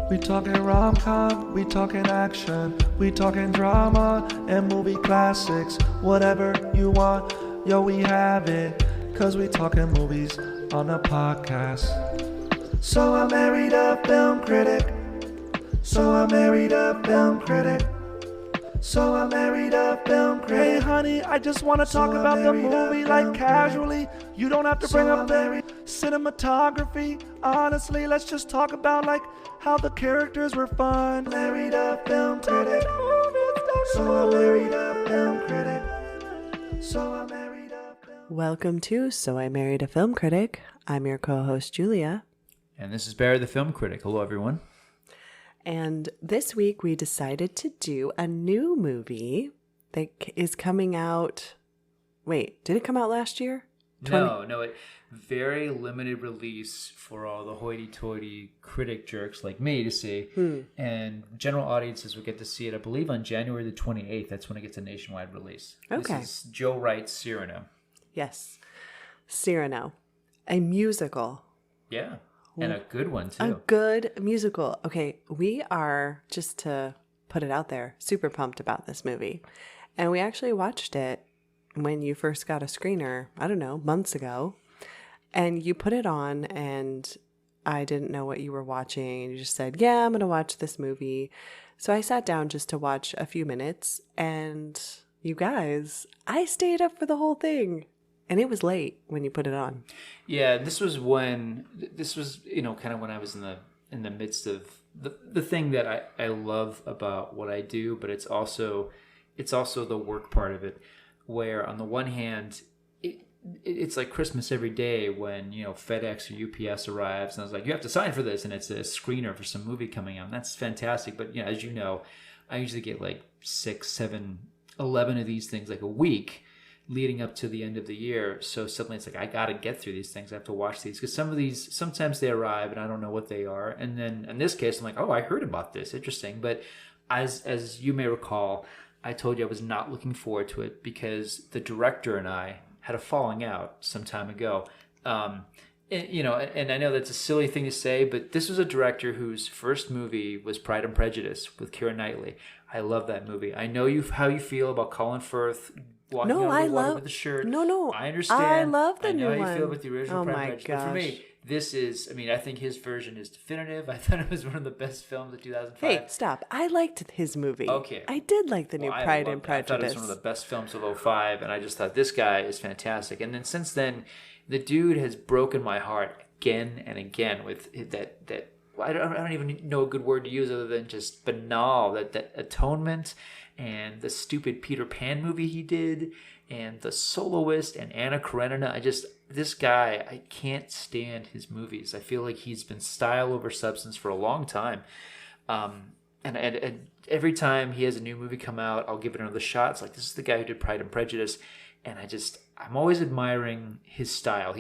We talking rom-com, we talking action, we talking drama and movie classics. Whatever you want, yo, we have it. Cause we talking movies on the podcast. So I married a film critic. So I married a film critic. So I married a film critic. Hey honey, I just want to talk about the movie like casually. You don't have to bring up the cinematography. Honestly, let's just talk about like how the characters were fun. Married a film critic. So I married a film critic. So I married a film. Welcome to So I Married a Film Critic. I'm your co-host Julia. And this is Barry the Film Critic. Hello, everyone. And this week we decided to do a new movie that is coming out. Wait, did it come out last year? No, very limited release for all the hoity-toity critic jerks like me to see. And general audiences will get to see it, I believe, on January the 28th. That's when it gets a nationwide release. Okay. This is Joe Wright's Cyrano. Yes. Cyrano. A musical. Yeah, and a good one, too. A good musical. Okay, we are, just to put it out there, super pumped about this movie. And we actually watched it when you first got a screener, I don't know, months ago. And you put it on and I didn't know what you were watching. And you just said, yeah, I'm going to watch this movie. So I sat down just to watch a few minutes. And you guys, I stayed up for the whole thing. And it was late when you put it on. Yeah, this was, kind of when I was in the midst of the thing that I love about what I do, but it's also the work part of it, where on the one hand, it's like Christmas every day when, FedEx or UPS arrives and I was like, you have to sign for this, and it's a screener for some movie coming out. And that's fantastic. But as you know, I usually get like 6, 7, 11 of these things like a week leading up to the end of the year. So suddenly it's like, I got to get through these things. I have to watch these because some of these, sometimes they arrive and I don't know what they are. And then in this case, I'm like, oh, I heard about this. Interesting. But as you may recall, I told you I was not looking forward to it because the director and I had a falling out some time ago. And I know that's a silly thing to say, but this was a director whose first movie was Pride and Prejudice with Keira Knightley. I love that movie. I know how you feel about Colin Firth walking out of the water with the shirt. No. I understand. I love the new one. I know how you feel with the original Pride and Prejudice. Gosh. But for me, this is, I think his version is definitive. I thought it was one of the best films of 2005. Hey, stop. I liked his movie. Okay. I did like the new Pride and Prejudice. I thought it was one of the best films of 2005, and I just thought this guy is fantastic. And then since then, the dude has broken my heart again and again with that I don't even know a good word to use other than just banal, that Atonement and the stupid Peter Pan movie he did and The Soloist and Anna Karenina. This guy, I can't stand his movies. I feel like he's been style over substance for a long time. And every time he has a new movie come out, I'll give it another shot. It's like, this is the guy who did Pride and Prejudice. And I'm always admiring his style.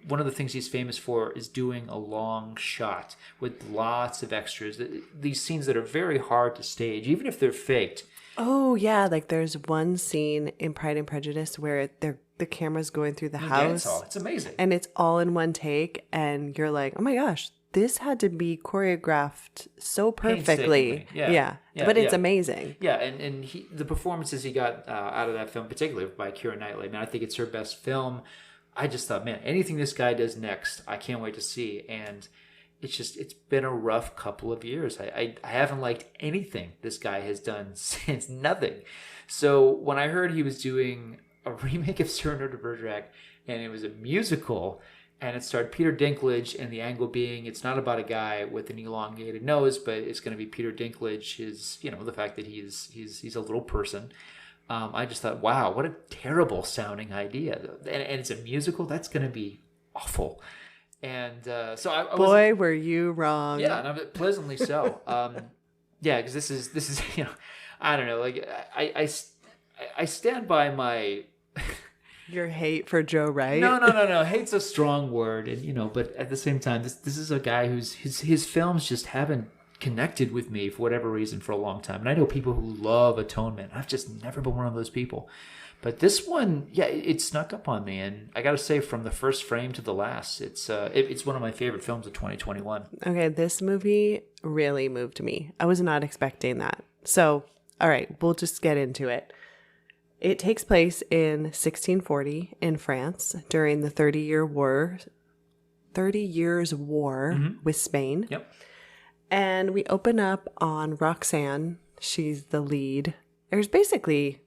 One of the things he's famous for is doing a long shot with lots of extras. These scenes that are very hard to stage, even if they're faked. Oh, yeah. Like there's one scene in Pride and Prejudice where the camera's going through the house. It's amazing. And it's all in one take. And you're like, oh my gosh, this had to be choreographed so perfectly. Yeah. But it's amazing. Yeah, and the performances he got out of that film, particularly by Keira Knightley, I think it's her best film. I just thought, man, anything this guy does next, I can't wait to see. And it's been a rough couple of years. I haven't liked anything this guy has done since. Nothing. So when I heard he was doing a remake of Cyrano de Bergerac and it was a musical and it starred Peter Dinklage, and the angle being it's not about a guy with an elongated nose, but it's going to be Peter Dinklage, the fact that he's a little person. I just thought, wow, what a terrible sounding idea. And it's a musical. That's going to be awful. And so I boy, were you wrong. Yeah, and I'm pleasantly so. Yeah, because this is I don't know. Like I stand by my your hate for Joe Wright. No. Hate's a strong word, and but at the same time, this is a guy whose his films just haven't connected with me for whatever reason for a long time. And I know people who love Atonement. I've just never been one of those people. But this one, yeah, it snuck up on me, and I got to say, from the first frame to the last, it's one of my favorite films of 2021. Okay, this movie really moved me. I was not expecting that. So, all right, we'll just get into it. It takes place in 1640 in France during the 30 Years War with Spain. Yep. And we open up on Roxanne. She's the lead. There's basically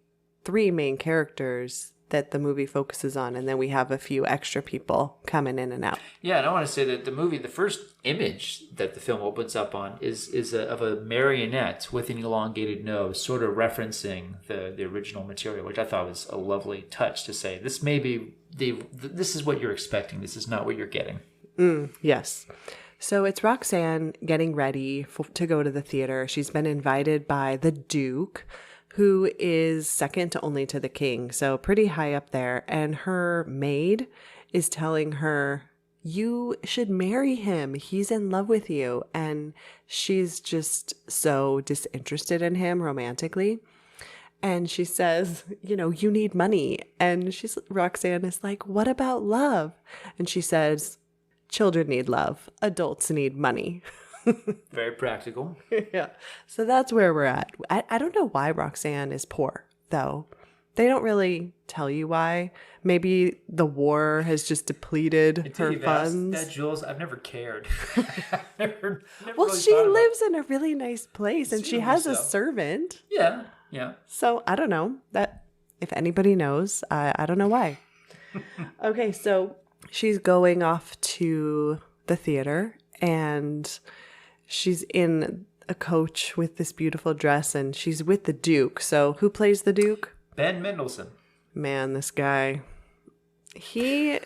3 main characters that the movie focuses on, and then we have a few extra people coming in and out. Yeah, and I want to say that the first image that the film opens up on is of a marionette with an elongated nose, sort of referencing the original material, which I thought was a lovely touch to say, this may be, this is what you're expecting, this is not what you're getting. Yes. So it's Roxanne getting ready to go to the theater. She's been invited by the Duke, who is second only to the king, so pretty high up there. And her maid is telling her, you should marry him. He's in love with you. And she's just so disinterested in him romantically. And she says, you need money. And Roxanne is like, what about love? And she says, children need love. Adults need money. Very practical. Yeah. So that's where we're at. I don't know why Roxanne is poor, though. They don't really tell you why. Maybe the war has just depleted her funds. That, Jules, I've never cared. never well, really she thought lives in a really nice place, and she has a servant. Yeah. So I don't know. That if anybody knows, I don't know why. Okay, so she's going off to the theater, and she's in a coach with this beautiful dress, and she's with the Duke. So who plays the Duke? Ben Mendelsohn. Man, this guy. He...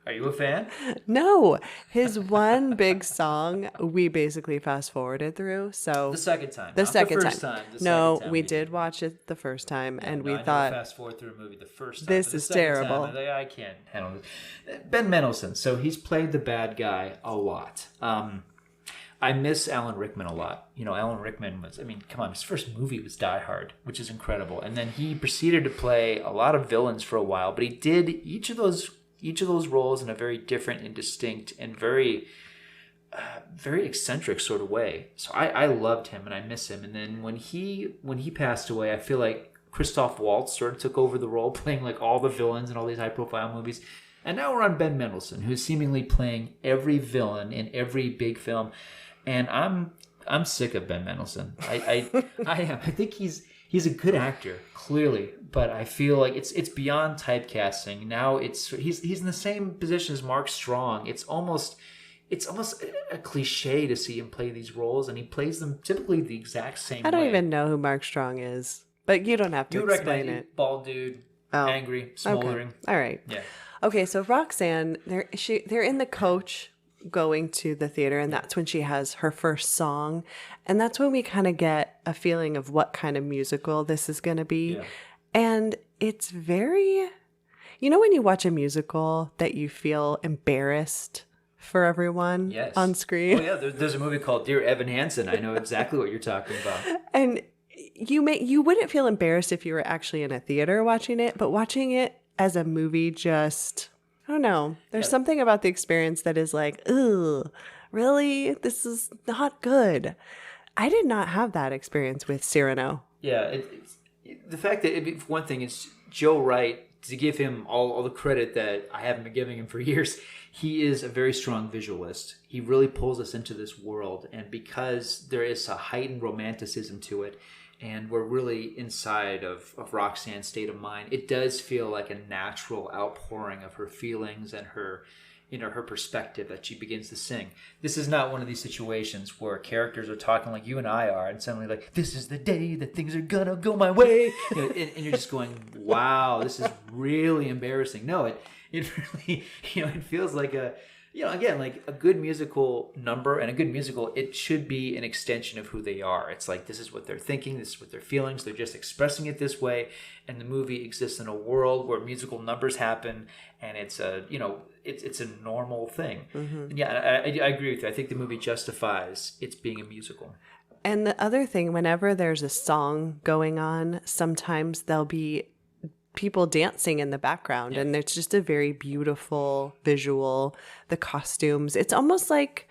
Are you a fan? No. His one big song, we basically fast forwarded through. So the second time. The not second the first time. time. The No, second time we did watch it the first time, and we I thought... never fast forward through a movie the first time. This but the is second terrible. Time, I can't handle this. Ben Mendelsohn. So he's played the bad guy a lot. I miss Alan Rickman a lot. Alan Rickman was, come on, his first movie was Die Hard, which is incredible. And then he proceeded to play a lot of villains for a while, but he did each of those roles in a very different and distinct and very, very eccentric sort of way. So I loved him and I miss him. And then when he passed away, I feel like Christoph Waltz sort of took over the role, playing like all the villains in all these high profile movies. And now we're on Ben Mendelsohn, who's seemingly playing every villain in every big film. And I'm sick of Ben Mendelsohn. I am. I think he's a good actor, clearly, but I feel like it's beyond typecasting. Now he's in the same position as Mark Strong. It's almost a cliche to see him play these roles, and he plays them typically the exact same way. I don't even know who Mark Strong is, but you don't have to explain it. Bald dude, angry, smoldering. Okay. All right. Yeah. Okay, so Roxanne, they're in the coach going to the theater, and that's when she has her first song, and that's when we kind of get a feeling of what kind of musical this is going to be. Yeah. And it's very, when you watch a musical that you feel embarrassed for everyone on screen. Oh yeah, there's a movie called Dear Evan Hansen. I know exactly what you're talking about. And you wouldn't feel embarrassed if you were actually in a theater watching it, but watching it as a movie just, I don't know. There's something about the experience that is like, ugh, really? This is not good. I did not have that experience with Cyrano. Yeah, the fact that, one thing, is Joe Wright, to give him all the credit that I haven't been giving him for years, he is a very strong visualist. He really pulls us into this world, and because there is a heightened romanticism to it, and we're really inside of Roxanne's state of mind, it does feel like a natural outpouring of her feelings and her perspective that she begins to sing. This is not one of these situations where characters are talking like you and I are, and suddenly like, this is the day that things are gonna go my way, and you're just going, wow, this is really embarrassing. No, it really, it feels like again, like a good musical number and a good musical, it should be an extension of who they are. It's like, this is what they're thinking, this is what they're feeling, so they're just expressing it this way, and the movie exists in a world where musical numbers happen, and it's a normal thing. Mm-hmm. And yeah, I agree with you. I think the movie justifies its being a musical. And the other thing, whenever there's a song going on, sometimes there'll be people dancing in the background. And it's just a very beautiful visual. The costumes. It's almost like,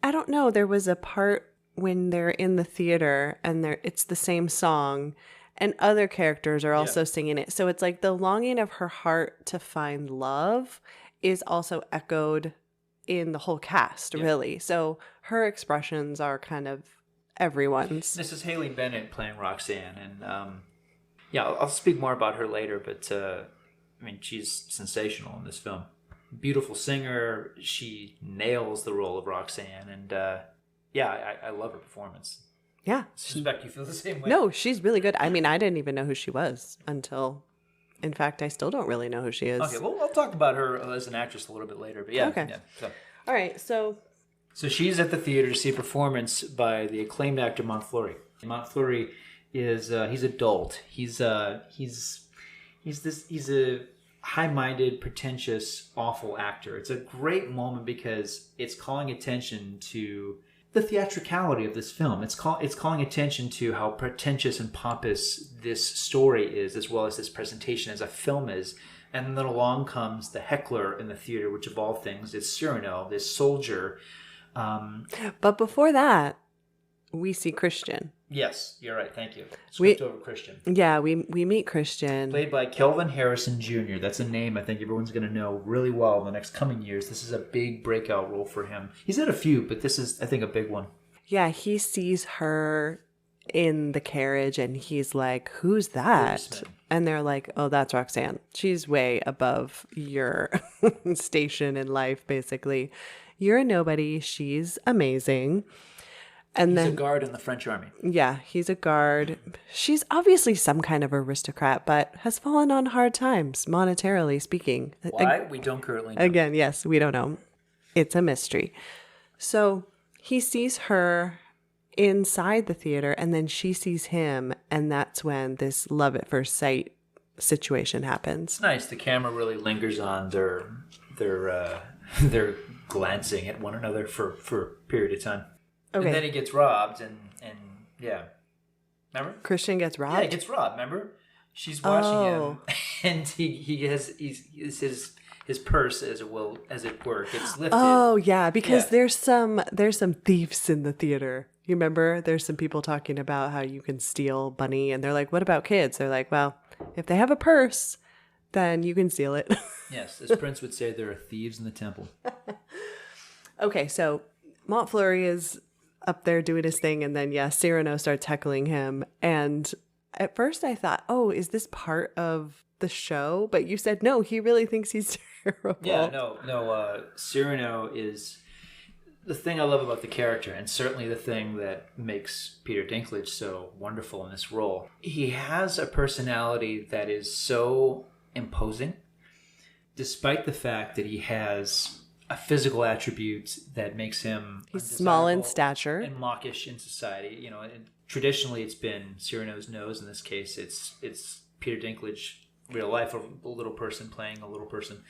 I don't know, there was a part when they're in the theater and it's the same song and other characters are also singing it. So it's like the longing of her heart to find love is also echoed in the whole cast, really. So her expressions are kind of everyone's. This is Haley Bennett playing Roxanne, and I'll speak more about her later, but I mean, she's sensational in this film. Beautiful singer. She nails the role of Roxanne, and I love her performance. Yeah. I suspect you feel the same way. No, she's really good. I mean, I didn't even know who she was until, in fact, I still don't really know who she is. Okay, well, I'll talk about her as an actress a little bit later, but yeah. Okay. Yeah, so. All right, so she's at the theater to see a performance by the acclaimed actor Montfleury. Montfleury is he's adult. He's a high-minded, pretentious, awful actor. It's a great moment because it's calling attention to the theatricality of this film. It's calling attention to how pretentious and pompous this story is, as well as this presentation as a film is. And then along comes the heckler in the theater, which of all things is Cyrano, this soldier. But before that, we see Christian. Yes, you're right. Thank you. Skipped over Christian. Yeah, we meet Christian. Played by Kelvin Harrison Jr. That's a name I think everyone's going to know really well in the next coming years. This is a big breakout role for him. He's had a few, but this is, I think, a big one. Yeah, he sees her in the carriage and he's like, who's that? And they're like, oh, that's Roxanne. She's way above your station in life, basically. You're a nobody. She's amazing. And he's a guard in the French army. Yeah, he's a guard. She's obviously some kind of aristocrat, but has fallen on hard times, monetarily speaking. Why? We don't currently know. Again, yes, we don't know. It's a mystery. So he sees her inside the theater, and then she sees him, and that's when this love at first sight situation happens. It's nice. The camera really lingers on their glancing at one another for a period of time. Okay. And then he gets robbed, and yeah. Remember? Christian gets robbed? Yeah, he gets robbed, remember? She's watching him, and his purse, as it were, gets lifted. Oh, yeah, because there's some thieves in the theater. You remember? There's some people talking about how you can steal money, and they're like, what about kids? They're like, well, if they have a purse, then you can steal it. Yes, as Prince would say, there are thieves in the temple. Okay, so Montfleury is up there doing his thing, and then Cyrano starts heckling him, and at first I thought, oh, is this part of the show? But you said no, he really thinks he's terrible. Yeah, no. Cyrano is the thing I love about the character, and certainly the thing that makes Peter Dinklage so wonderful in this role. He has a personality that is so imposing, despite the fact that he has a physical attribute that makes him small in stature and mawkish in society. You know, and traditionally it's been Cyrano's nose. In this case, it's Peter Dinklage, real life, a little person playing a little person.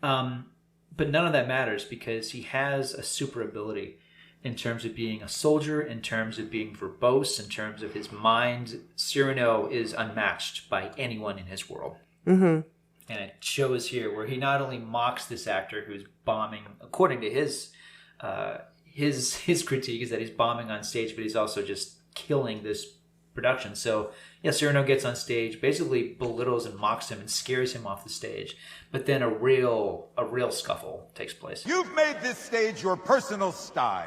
But none of that matters because he has a super ability in terms of being a soldier, in terms of being verbose, in terms of his mind. Cyrano is unmatched by anyone in his world. Mm-hmm. And it shows here where he not only mocks this actor who's bombing, according to his critique is that he's bombing on stage, but he's also just killing this production. So Cyrano gets on stage, basically belittles and mocks him and scares him off the stage. But then a real scuffle takes place. You've made this stage your personal sty.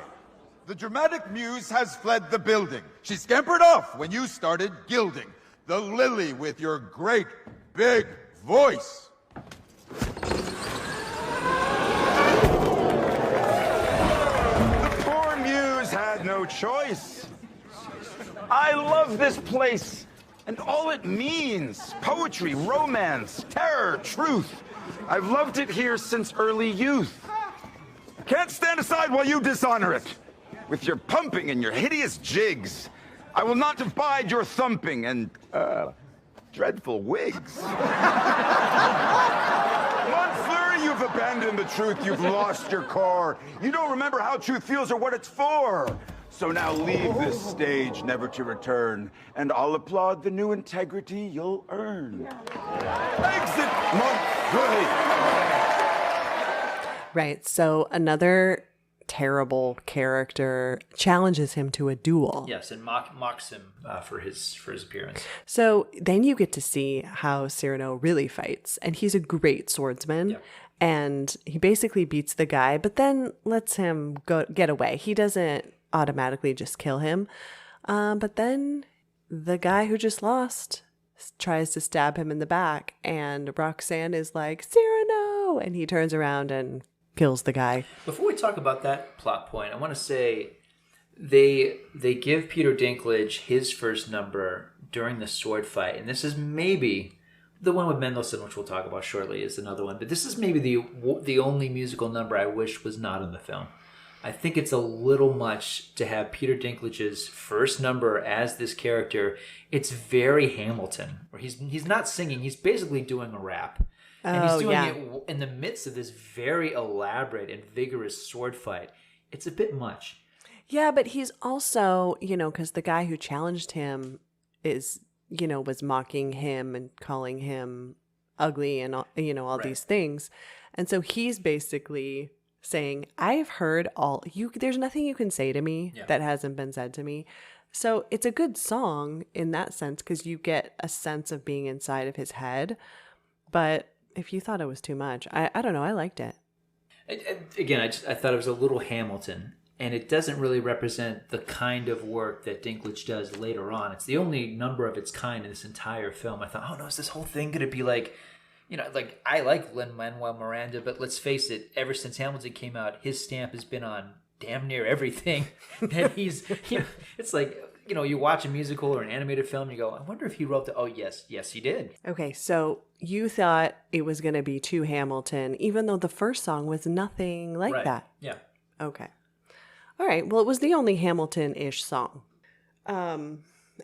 The dramatic muse has fled the building. She scampered off when you started gilding the lily with your great big voice. The poor muse had no choice. I love this place and all it means. Poetry, romance, terror, truth. I've loved it here since early youth. Can't stand aside while you dishonor it. With your pumping and your hideous jigs. I will not abide your thumping and, dreadful wigs. Montfleury, you've abandoned the truth. You've lost your core. You don't remember how truth feels or what it's for. So now leave this stage never to return, and I'll applaud the new integrity you'll earn. Exit Montgomery! Right. So another terrible character challenges him to a duel. Yes, and mocks him for his appearance. So then you get to see how Cyrano really fights, and he's a great swordsman. Yep. And he basically beats the guy, but then lets him get away. He doesn't automatically just kill him. But then the guy who just lost tries to stab him in the back, and Roxanne is like, Cyrano! And he turns around and kills the guy. Before we talk about that plot point, I want to say they give Peter Dinklage his first number during the sword fight, and this is maybe the one with Mendelssohn, which we'll talk about shortly, is another one. But this is maybe the only musical number I wish was not in the film. I think it's a little much to have Peter Dinklage's first number as this character. It's very Hamilton, where he's not singing; he's basically doing a rap. And he's doing it in the midst of this very elaborate and vigorous sword fight. It's a bit much. Yeah, but he's also, because the guy who challenged him was mocking him and calling him ugly and, all Right. these things. And so he's basically saying, I've heard there's nothing you can say to me that hasn't been said to me. So it's a good song in that sense, because you get a sense of being inside of his head. But if you thought it was too much, I don't know. I liked it. Again, I thought it was a little Hamilton, and it doesn't really represent the kind of work that Dinklage does later on. It's the only number of its kind in this entire film. I thought, oh no, is this whole thing going to be like, like I like Lin-Manuel Miranda, but let's face it, ever since Hamilton came out, his stamp has been on damn near everything that he's, it's like, you watch a musical or an animated film, and you go, I wonder if he wrote oh, yes, he did. Okay, so you thought it was going to be too Hamilton, even though the first song was nothing like Right. that. Yeah. Okay. All right. Well, it was the only Hamilton-ish song.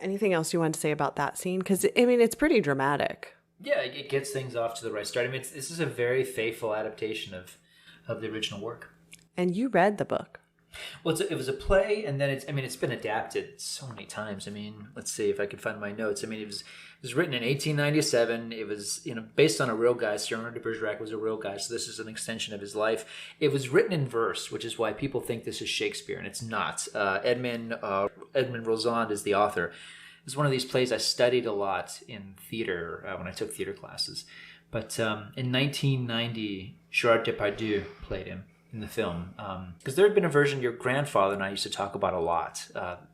Anything else you wanted to say about that scene? Because, it's pretty dramatic. Yeah, it gets things off to the right start. This is a very faithful adaptation of the original work. And you read the book. Well, it was a play, and then it's been adapted so many times. Let's see if I can find my notes. It was written in 1897. It was, based on a real guy. Cyrano de Bergerac was a real guy, so this is an extension of his life. It was written in verse, which is why people think this is Shakespeare, and it's not. Edmond Rostand is the author. It's one of these plays I studied a lot in theater when I took theater classes. But in 1990, Gerard Depardieu played him in the film, because there had been a version your grandfather and I used to talk about a lot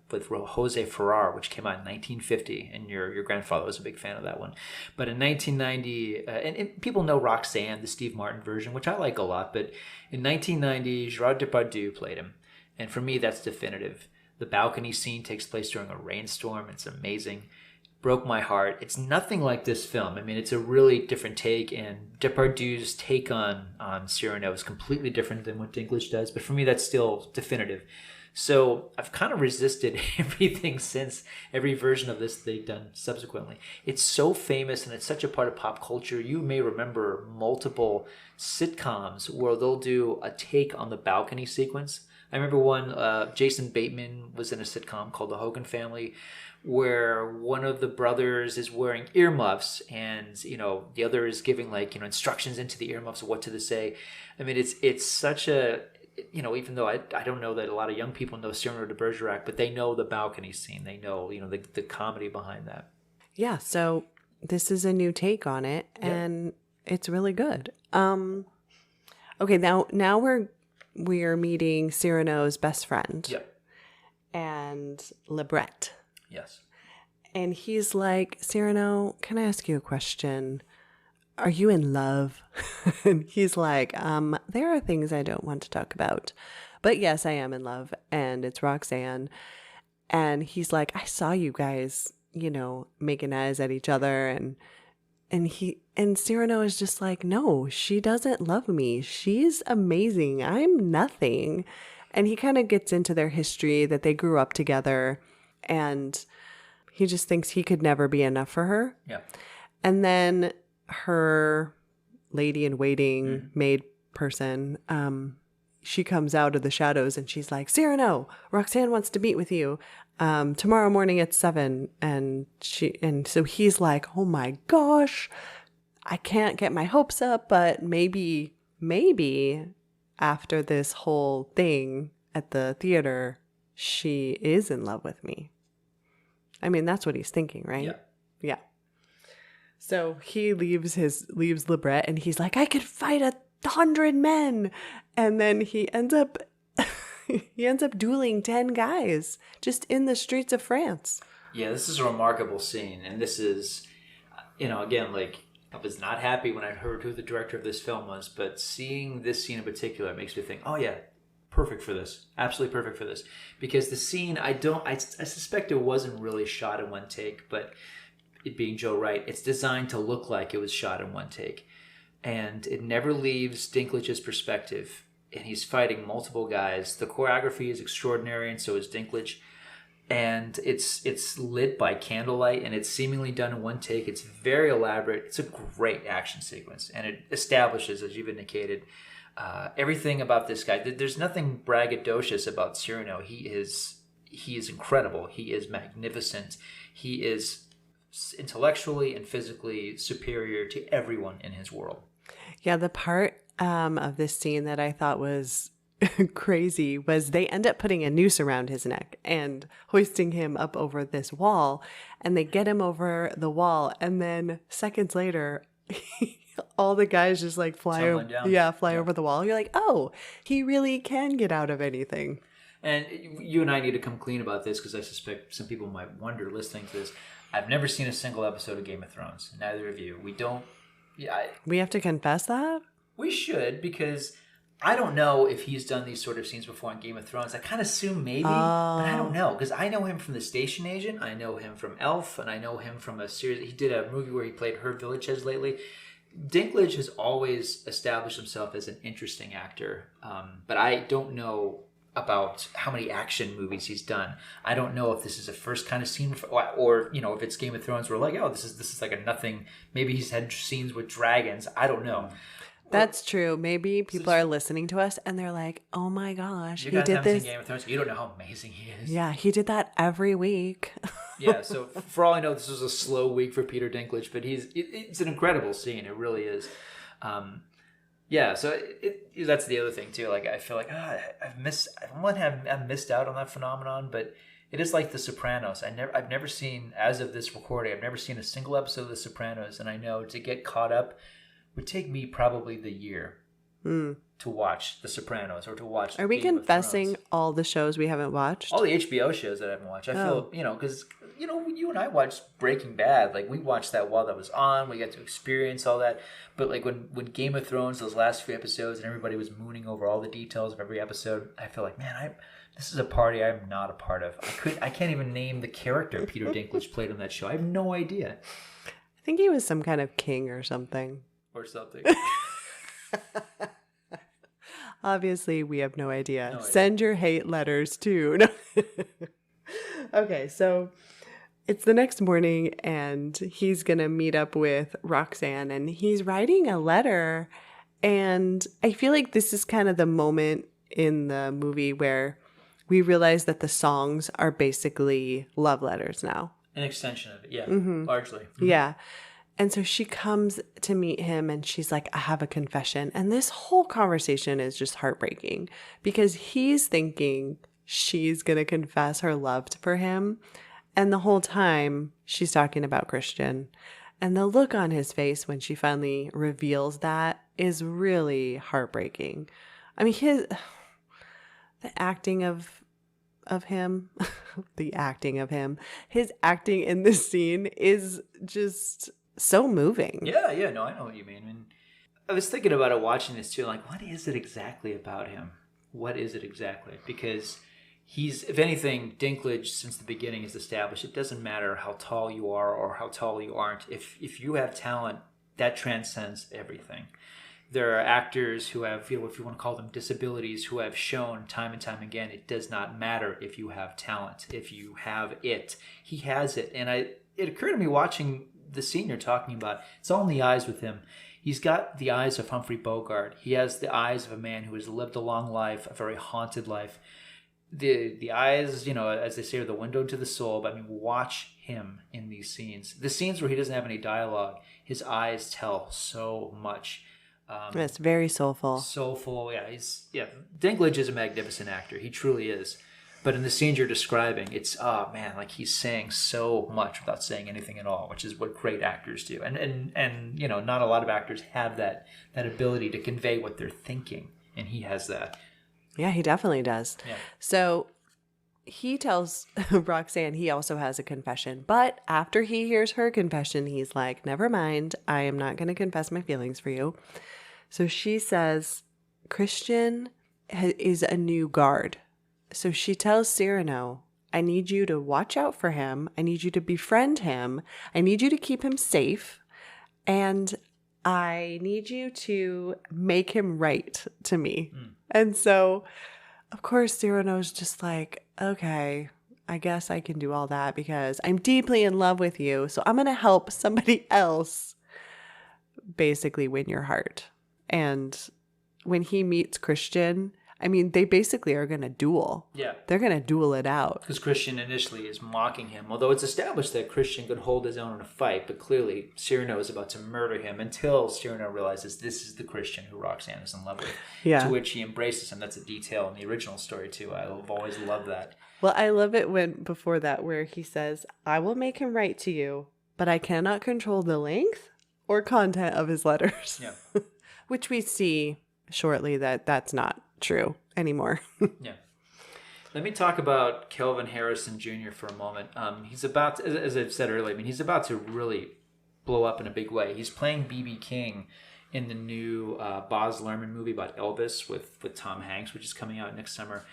with Jose Ferrer, which came out in 1950, and your grandfather was a big fan of that one. But in 1990, and people know Roxanne, the Steve Martin version, which I like a lot, but in 1990, Gerard Depardieu played him, and for me, that's definitive. The balcony scene takes place during a rainstorm. It's amazing. Broke my heart. It's nothing like this film. It's a really different take, and Depardieu's take on Cyrano is completely different than what Dinklage does, but for me, that's still definitive. So I've kind of resisted everything since, every version of this they've done subsequently. It's so famous, and it's such a part of pop culture. You may remember multiple sitcoms where they'll do a take on the balcony sequence. I remember one, Jason Bateman was in a sitcom called The Hogan Family, where one of the brothers is wearing earmuffs, and the other is giving instructions into the earmuffs of what to say. It's such a, even though I don't know that a lot of young people know Cyrano de Bergerac, but they know the balcony scene. They know the comedy behind that. Yeah. So this is a new take on it, and it's really good. Okay. Now we are meeting Cyrano's best friend. Yep. And Libret. Yes. And he's like, Cyrano, can I ask you a question? Are you in love? And he's like, there are things I don't want to talk about. But yes, I am in love. And it's Roxanne. And he's like, I saw you guys, making eyes at each other. And Cyrano is just like, no, she doesn't love me. She's amazing. I'm nothing. And he kind of gets into their history, that they grew up together, and he just thinks he could never be enough for her. Yeah. And then her lady in waiting maid person, she comes out of the shadows and she's like, Cyrano, Roxanne wants to meet with you tomorrow morning at 7. And so he's like, oh my gosh, I can't get my hopes up, but maybe after this whole thing at the theater, she is in love with me. I mean, that's what he's thinking, right? Yeah. Yeah. So he leaves Libret and he's like, I could fight 100 men. And then he ends up dueling 10 guys just in the streets of France. Yeah, this is a remarkable scene. And this is, again, like, I was not happy when I heard who the director of this film was, but seeing this scene in particular makes me think, oh yeah, perfect for this. Absolutely perfect for this. Because the scene, I suspect it wasn't really shot in one take, but it being Joe Wright, it's designed to look like it was shot in one take. And it never leaves Dinklage's perspective. And he's fighting multiple guys. The choreography is extraordinary, and so is Dinklage. And it's lit by candlelight, and it's seemingly done in one take. It's very elaborate. It's a great action sequence, and it establishes, as you've indicated, everything about this guy. There's nothing braggadocious about Cyrano. He is incredible. He is magnificent. He is intellectually and physically superior to everyone in his world. Yeah, the part of this scene that I thought was crazy was they end up putting a noose around his neck and hoisting him up over this wall, and they get him over the wall, and then seconds later all the guys just like fly over the wall. You're like, oh, he really can get out of anything. And you and I need to come clean about this, because I suspect some people might wonder listening to this. I've never seen a single episode of Game of Thrones. Neither of you. We don't. Yeah, we have to confess that? We should, because I don't know if he's done these sort of scenes before on Game of Thrones. I kind of assume maybe, but I don't know, because I know him from The Station Agent, I know him from Elf, and I know him from a series. He did a movie where he played Herb Villechaize lately. Dinklage has always established himself as an interesting actor, but I don't know about how many action movies he's done. I don't know if this is a first kind of scene, or if it's Game of Thrones, we're like, oh, this is like a nothing. Maybe he's had scenes with dragons. I don't know. That's true. Maybe people are listening to us and they're like, oh my gosh, he did this. Seen Game of Thrones. You don't know how amazing he is. Yeah, he did that every week. Yeah, so for all I know, this was a slow week for Peter Dinklage, but it's an incredible scene. It really is. Yeah, so that's the other thing too. Like, I feel like I've missed out on that phenomenon, but it is like The Sopranos. I've never seen, as of this recording, I've never seen a single episode of The Sopranos, and I know to get caught up would take me probably the year to watch The Sopranos or to watch. Are we confessing all the shows we haven't watched? All the HBO shows that I haven't watched. I feel, because you and I watched Breaking Bad. Like, we watched that while that was on. We got to experience all that. But like when Game of Thrones, those last few episodes, and everybody was mooning over all the details of every episode, I feel like, man, this is a party I'm not a part of. I can't even name the character Peter Dinklage played on that show. I have no idea. I think he was some kind of king or something. Obviously, we have no idea. Send your hate letters too. Okay, so it's the next morning and he's going to meet up with Roxanne and he's writing a letter. And I feel like this is kind of the moment in the movie where we realize that the songs are basically love letters now. An extension of it, yeah, largely. Mm-hmm. Yeah. And so she comes to meet him and she's like, I have a confession. And this whole conversation is just heartbreaking because he's thinking she's going to confess her love for him. And the whole time she's talking about Christian. And the look on his face when she finally reveals that is really heartbreaking. I mean, the acting of him, his acting in this scene is just so moving. Yeah, no, I know what you mean. And I was thinking about it watching this too, like, what is it exactly about him? What is it exactly? Because he's, if anything, Dinklage since the beginning has established it doesn't matter how tall you are or how tall you aren't. If you have talent, that transcends everything. There are actors who have, if you want to call them disabilities, who have shown time and time again, it does not matter if you have talent. If you have it, he has it. And it occurred to me watching the scene you're talking about, it's all in the eyes with him. He's got the eyes of Humphrey Bogart. He has the eyes of a man who has lived a long life, a very haunted life. The eyes, as they say, are the window to the soul. But I mean, watch him in these scenes. The scenes where he doesn't have any dialogue, his eyes tell so much. It's very soulful. Soulful, yeah. Dinklage is a magnificent actor. He truly is. But in the scenes you're describing, it's, oh man, like he's saying so much without saying anything at all, which is what great actors do. And not a lot of actors have that ability to convey what they're thinking, and he has that. Yeah, he definitely does. Yeah. So he tells Roxanne he also has a confession, but after he hears her confession, he's like, never mind, I am not going to confess my feelings for you. So she says, Christian is a new guard. So she tells Cyrano, I need you to watch out for him. I need you to befriend him. I need you to keep him safe. And I need you to make him right to me. And so, of course, Cyrano's just like, okay, I guess I can do all that because I'm deeply in love with you. So I'm going to help somebody else basically win your heart. And when he meets Christian, I mean, they basically are going to duel. Yeah. They're going to duel it out. Because Christian initially is mocking him, although it's established that Christian could hold his own in a fight, but clearly Cyrano is about to murder him until Cyrano realizes this is the Christian who Roxanne is in love with, to which he embraces him. That's a detail in the original story, too. I've always loved that. Well, I love it before that where he says, I will make him write to you, but I cannot control the length or content of his letters. Yeah. Which we see shortly that's not true anymore. Yeah. Let me talk about Kelvin Harrison Jr. for a moment. He's about to, as I've said earlier, he's about to really blow up in a big way. He's playing B.B. King in the new Baz Luhrmann movie about Elvis with Tom Hanks, which is coming out next summer.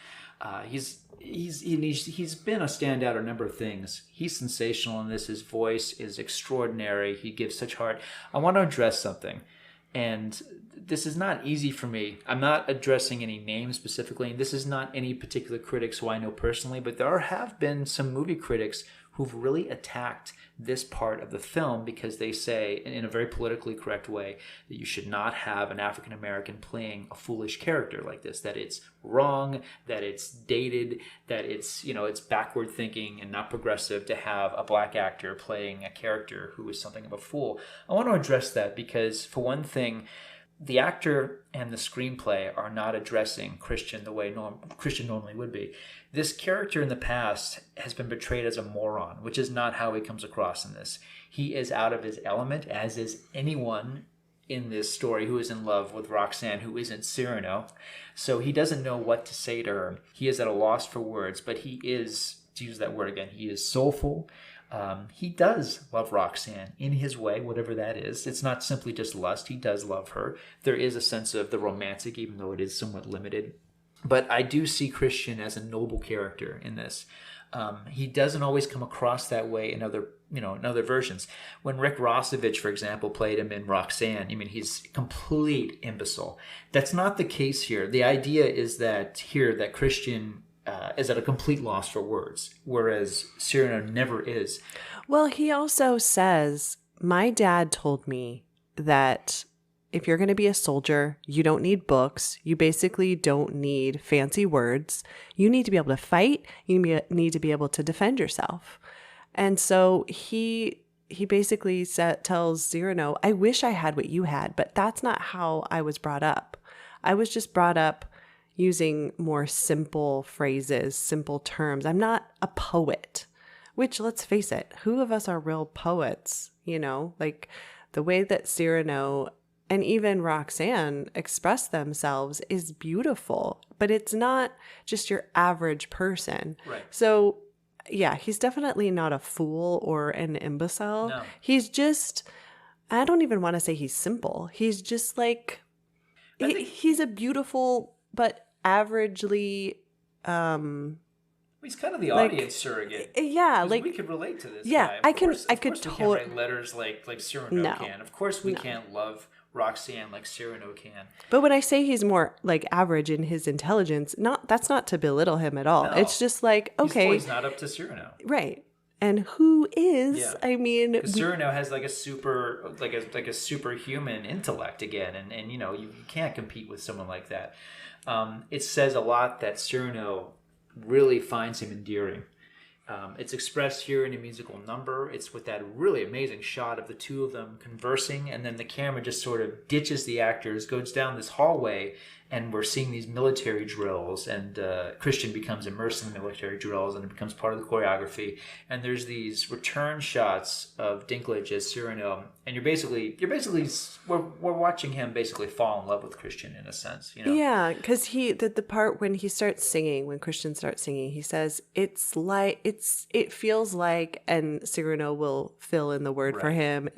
He's been a standout a number of things. He's sensational in this. His voice is extraordinary. He gives such heart. I want to address something. And this is not easy for me. I'm not addressing any names specifically, and this is not any particular critics who I know personally, but there have been some movie critics who've really attacked this part of the film because they say, in a very politically correct way, that you should not have an African American playing a foolish character like this, that it's wrong, that it's dated, that it's backward thinking and not progressive to have a black actor playing a character who is something of a fool. I want to address that because, for one thing, the actor and the screenplay are not addressing Christian the way Christian normally would be. This character in the past has been portrayed as a moron, which is not how he comes across in this. He is out of his element, as is anyone in this story who is in love with Roxanne, who isn't Cyrano. So he doesn't know what to say to her. He is at a loss for words, but he is, to use that word again, he is soulful. He does love Roxanne in his way, whatever that is. It's not simply just lust. He does love her. There is a sense of the romantic, even though it is somewhat limited. But I do see Christian as a noble character in this. He doesn't always come across that way in other versions. When Rick Rossovich, for example, played him in Roxanne, he's a complete imbecile. That's not the case here. The idea is that Christian is at a complete loss for words, whereas Cyrano never is. Well, he also says, my dad told me that if you're going to be a soldier, you don't need books. You basically don't need fancy words. You need to be able to fight. You need to be able to defend yourself. And so he basically tells Cyrano, I wish I had what you had, but that's not how I was brought up. I was just brought up using more simple phrases, simple terms. I'm not a poet, which, let's face it, who of us are real poets? Like the way that Cyrano and even Roxanne express themselves is beautiful, but it's not just your average person. Right. So yeah, he's definitely not a fool or an imbecile. No. He's just, I don't even want to say he's simple. He's just like, he's a beautiful but averagely he's kind of the audience surrogate. Yeah, like we could relate to this. Yeah, guy. I could We totally can't write letters like Cyrano can. Of course, we can't love Roxanne like Cyrano can. But when I say he's more like average in his intelligence, that's not to belittle him at all. No. It's just like, okay, he's not up to Cyrano. Right. And who is? Yeah. I mean, Because Cyrano has like a superhuman intellect again, and you know you can't compete with someone like that. It says a lot that Cyrano really finds him endearing. It's expressed here in a musical number. It's with that really amazing shot of the two of them conversing, and then the camera just sort of ditches the actors, goes down this hallway, and we're seeing these military drills, and Christian becomes immersed in the military drills, and it becomes part of the choreography. And there's these return shots of Dinklage as Cyrano, and we're watching him basically fall in love with Christian in a sense, you know? Yeah, because the part when he starts singing, when Christian starts singing, he says it feels like, and Cyrano will fill in the word for him.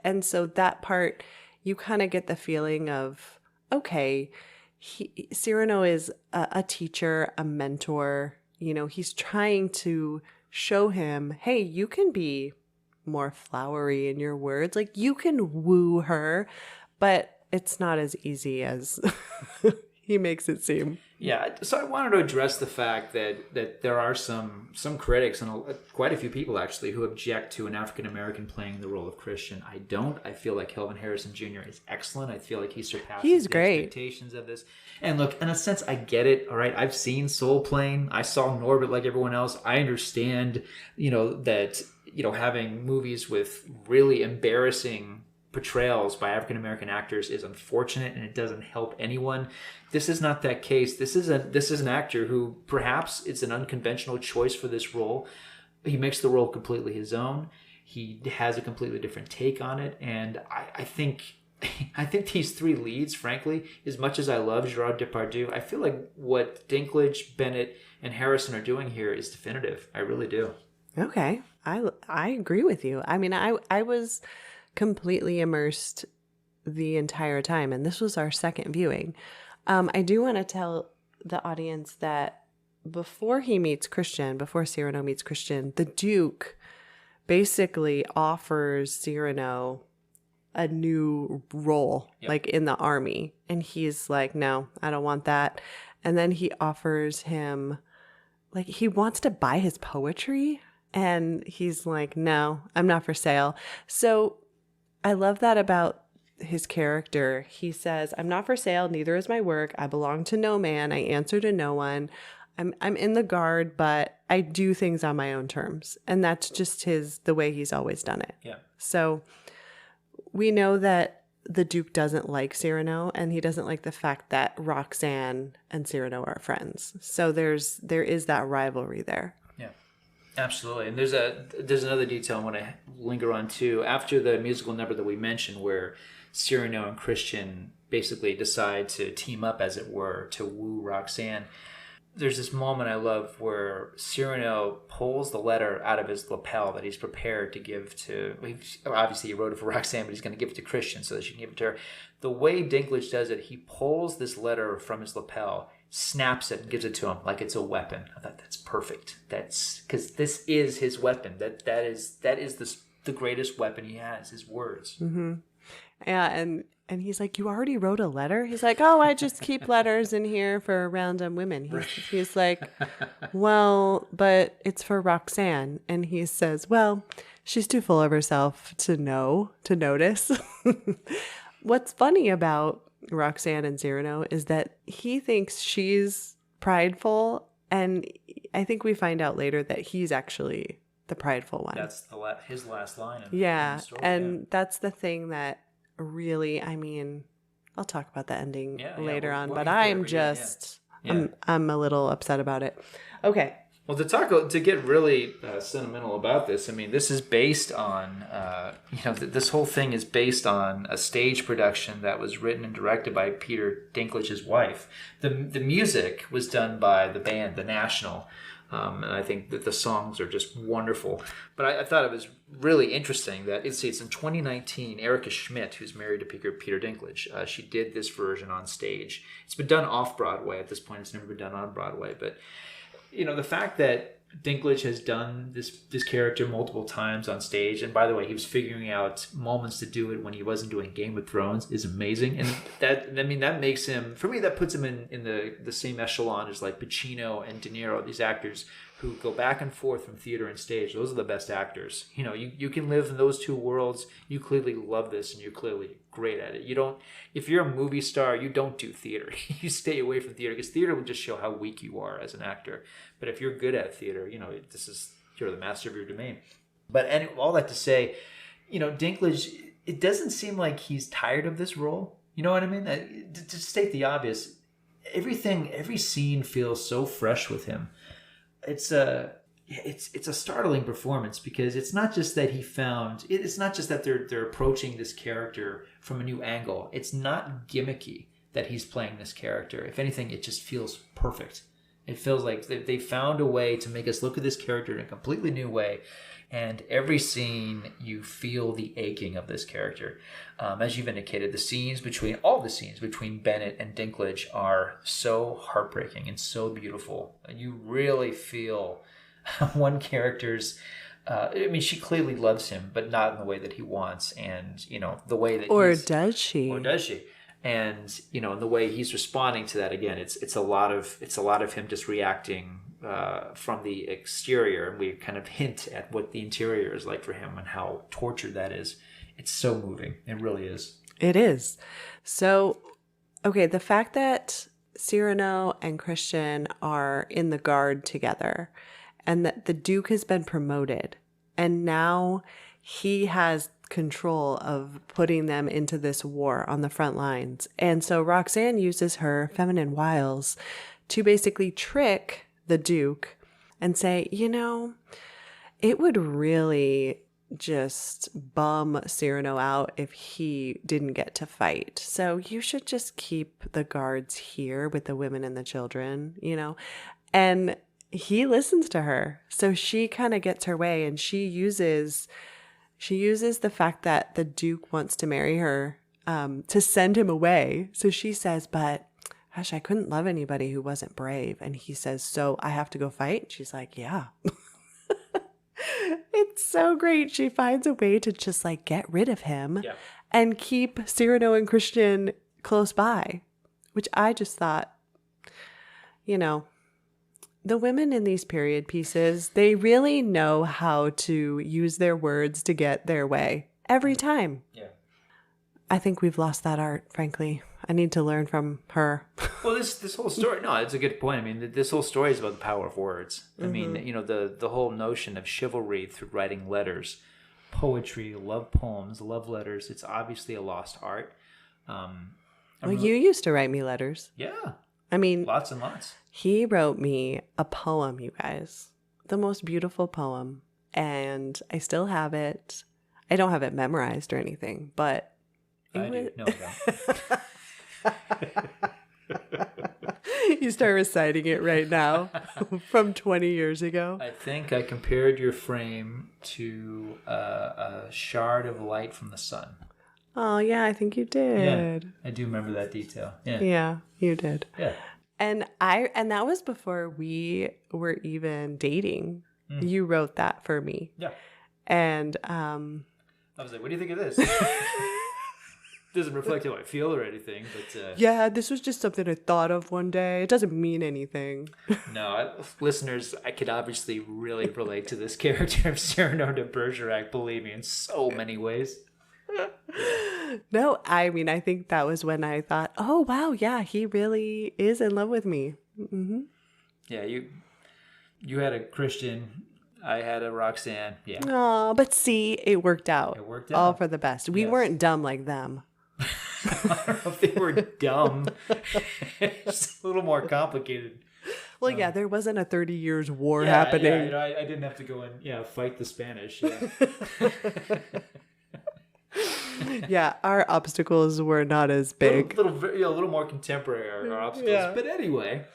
And so that part, you kind of get the feeling of, okay, Cyrano is a teacher, a mentor. You know, he's trying to show him, hey, you can be more flowery in your words. Like, you can woo her, but it's not as easy as he makes it seem. Yeah, so I wanted to address the fact that there are some critics and quite a few people actually who object to an African American playing the role of Christian. I don't. I feel like Kelvin Harrison Jr. is excellent. I feel like he surpasses the expectations of this. And look, in a sense, I get it. All right, I've seen Soul Plane. I saw Norbit like everyone else. I understand, that having movies with really embarrassing portrayals by African American actors is unfortunate, and it doesn't help anyone. This is not that case. This is an actor who perhaps it's an unconventional choice for this role. He makes the role completely his own. He has a completely different take on it, and I think these three leads, frankly, as much as I love Gerard Depardieu, I feel like what Dinklage, Bennett, and Harrison are doing here is definitive. I really do. Okay, I agree with you. I mean, I was completely immersed the entire time, and this was our second viewing. I do want to tell the audience that before Cyrano meets Christian, the Duke basically offers Cyrano a new role, like in the army, and he's like, no, I don't want that. And then he offers him, like, he wants to buy his poetry, and he's like, no, I'm not for sale. So I love that about his character. He says, I'm not for sale, neither is my work. I belong to no man. I answer to no one. I'm in the guard, but I do things on my own terms. And that's just the way he's always done it. Yeah. So we know that the Duke doesn't like Cyrano, and he doesn't like the fact that Roxanne and Cyrano are friends. So there is that rivalry there. Yeah. Absolutely. And there's another detail I want to linger on too. After the musical number that we mentioned where Cyrano and Christian basically decide to team up, as it were, to woo Roxanne, there's this moment I love where Cyrano pulls the letter out of his lapel that he's prepared to give to, obviously he wrote it for Roxanne, but he's going to give it to Christian so that she can give it to her. The way Dinklage does it, he pulls this letter from his lapel, snaps it, and gives it to him like it's a weapon. I thought that's perfect. That's because this is his weapon. That is the greatest weapon he has, his words. Mm-hmm. Yeah, and he's like, you already wrote a letter? He's like, oh, I just keep letters in here for random women. He's like, well, but it's for Roxanne. And he says, well, she's too full of herself to notice. What's funny about Roxanne and Cyrano is that he thinks she's prideful, and I think we find out later that he's actually the prideful one. That's his last line. In the story, that's the thing that really, I mean, I'll talk about the ending later on, but I'm I'm a little upset about it. Okay. Well, to get really sentimental about this, I mean, this is based on, this whole thing is based on a stage production that was written and directed by Peter Dinklage's wife. The music was done by the band, The National, and I think that the songs are just wonderful. But I thought it was really interesting that it's in 2019, Erica Schmidt, who's married to Peter Dinklage, she did this version on stage. It's been done off Broadway at this point. It's never been done on Broadway, but the fact that Dinklage has done this character multiple times on stage, and by the way, he was figuring out moments to do it when he wasn't doing Game of Thrones, is amazing. And that makes him, for me, that puts him in the same echelon as like Pacino and De Niro, these actors who go back and forth from theater and stage, those are the best actors. You know, you can live in those two worlds. You clearly love this and you're clearly great at it. You don't, if you're a movie star, you don't do theater. You stay away from theater because theater will just show how weak you are as an actor. But if you're good at theater, you know, you're the master of your domain. But all that to say, you know, Dinklage, it doesn't seem like he's tired of this role. You know what I mean? To state the obvious, every scene feels so fresh with him. It's a startling performance because it's not just that it's not just that they're approaching this character from a new angle. It's not gimmicky that he's playing this character. If anything, it just feels perfect. It feels like they found a way to make us look at this character in a completely new way. And every scene, you feel the aching of this character. As you've indicated, all the scenes between Bennett and Dinklage are so heartbreaking and so beautiful. You really feel one character's... I mean, she clearly loves him, but not in the way that he wants. And, you know, the way that does she? Or does she? And, you know, in the way he's responding to that, again, it's a lot of him just reacting from the exterior, and we kind of hint at what the interior is like for him and how tortured that is. It's so moving. It really is. It is. So, okay, the fact that Cyrano and Christian are in the Guard together and that the Duke has been promoted and now he has control of putting them into this war on the front lines. And so Roxanne uses her feminine wiles to basically trick the Duke and say, you know, it would really just bum Cyrano out if he didn't get to fight. So you should just keep the guards here with the women and the children, you know. And he listens to her. So she kind of gets her way, and she uses the fact that the Duke wants to marry her to send him away. So she says, but gosh, I couldn't love anybody who wasn't brave. And he says, so I have to go fight? She's like, yeah. It's so great. She finds a way to just like get rid of him and keep Cyrano and Christian close by, which I just thought, you know, the women in these period pieces, they really know how to use their words to get their way every time. Yeah. I think we've lost that art, frankly. I need to learn from her. Well, this whole story, no, it's a good point. I mean, this whole story is about the power of words. I mean, you know, the whole notion of chivalry through writing letters, poetry, love poems, love letters, it's obviously a lost art. Well, you used to write me letters. Yeah. I mean, lots and lots. He wrote me a poem, you guys. The most beautiful poem. And I still have it. I don't have it memorized or anything, but... I do. No, I don't. You start reciting it right now from 20 years ago. I think I compared your frame to a shard of light from the sun. Oh, yeah, I think you did. Yeah, I do remember that detail. Yeah, you did. Yeah. And that was before we were even dating. You wrote that for me. Yeah. And I was like, what do you think of this? Doesn't reflect how I feel or anything, but yeah, this was just something I thought of one day. It doesn't mean anything. No, listeners, I could obviously really relate to this character of Cyrano de Bergerac, believe me, in so many ways. No, I mean, I think that was when I thought, oh wow, yeah, he really is in love with me. Mm-hmm. Yeah, you had a Christian, I had a Roxanne. Yeah. Oh, but see, it worked out. It worked out. All for the best. We weren't dumb like them. I don't know if they were dumb. It's a little more complicated. Well, yeah, there wasn't a 30 years war happening. Yeah, you know, I didn't have to go and fight the Spanish. Yeah. Yeah, our obstacles were not as big. A little more contemporary, our obstacles. Yeah. But anyway,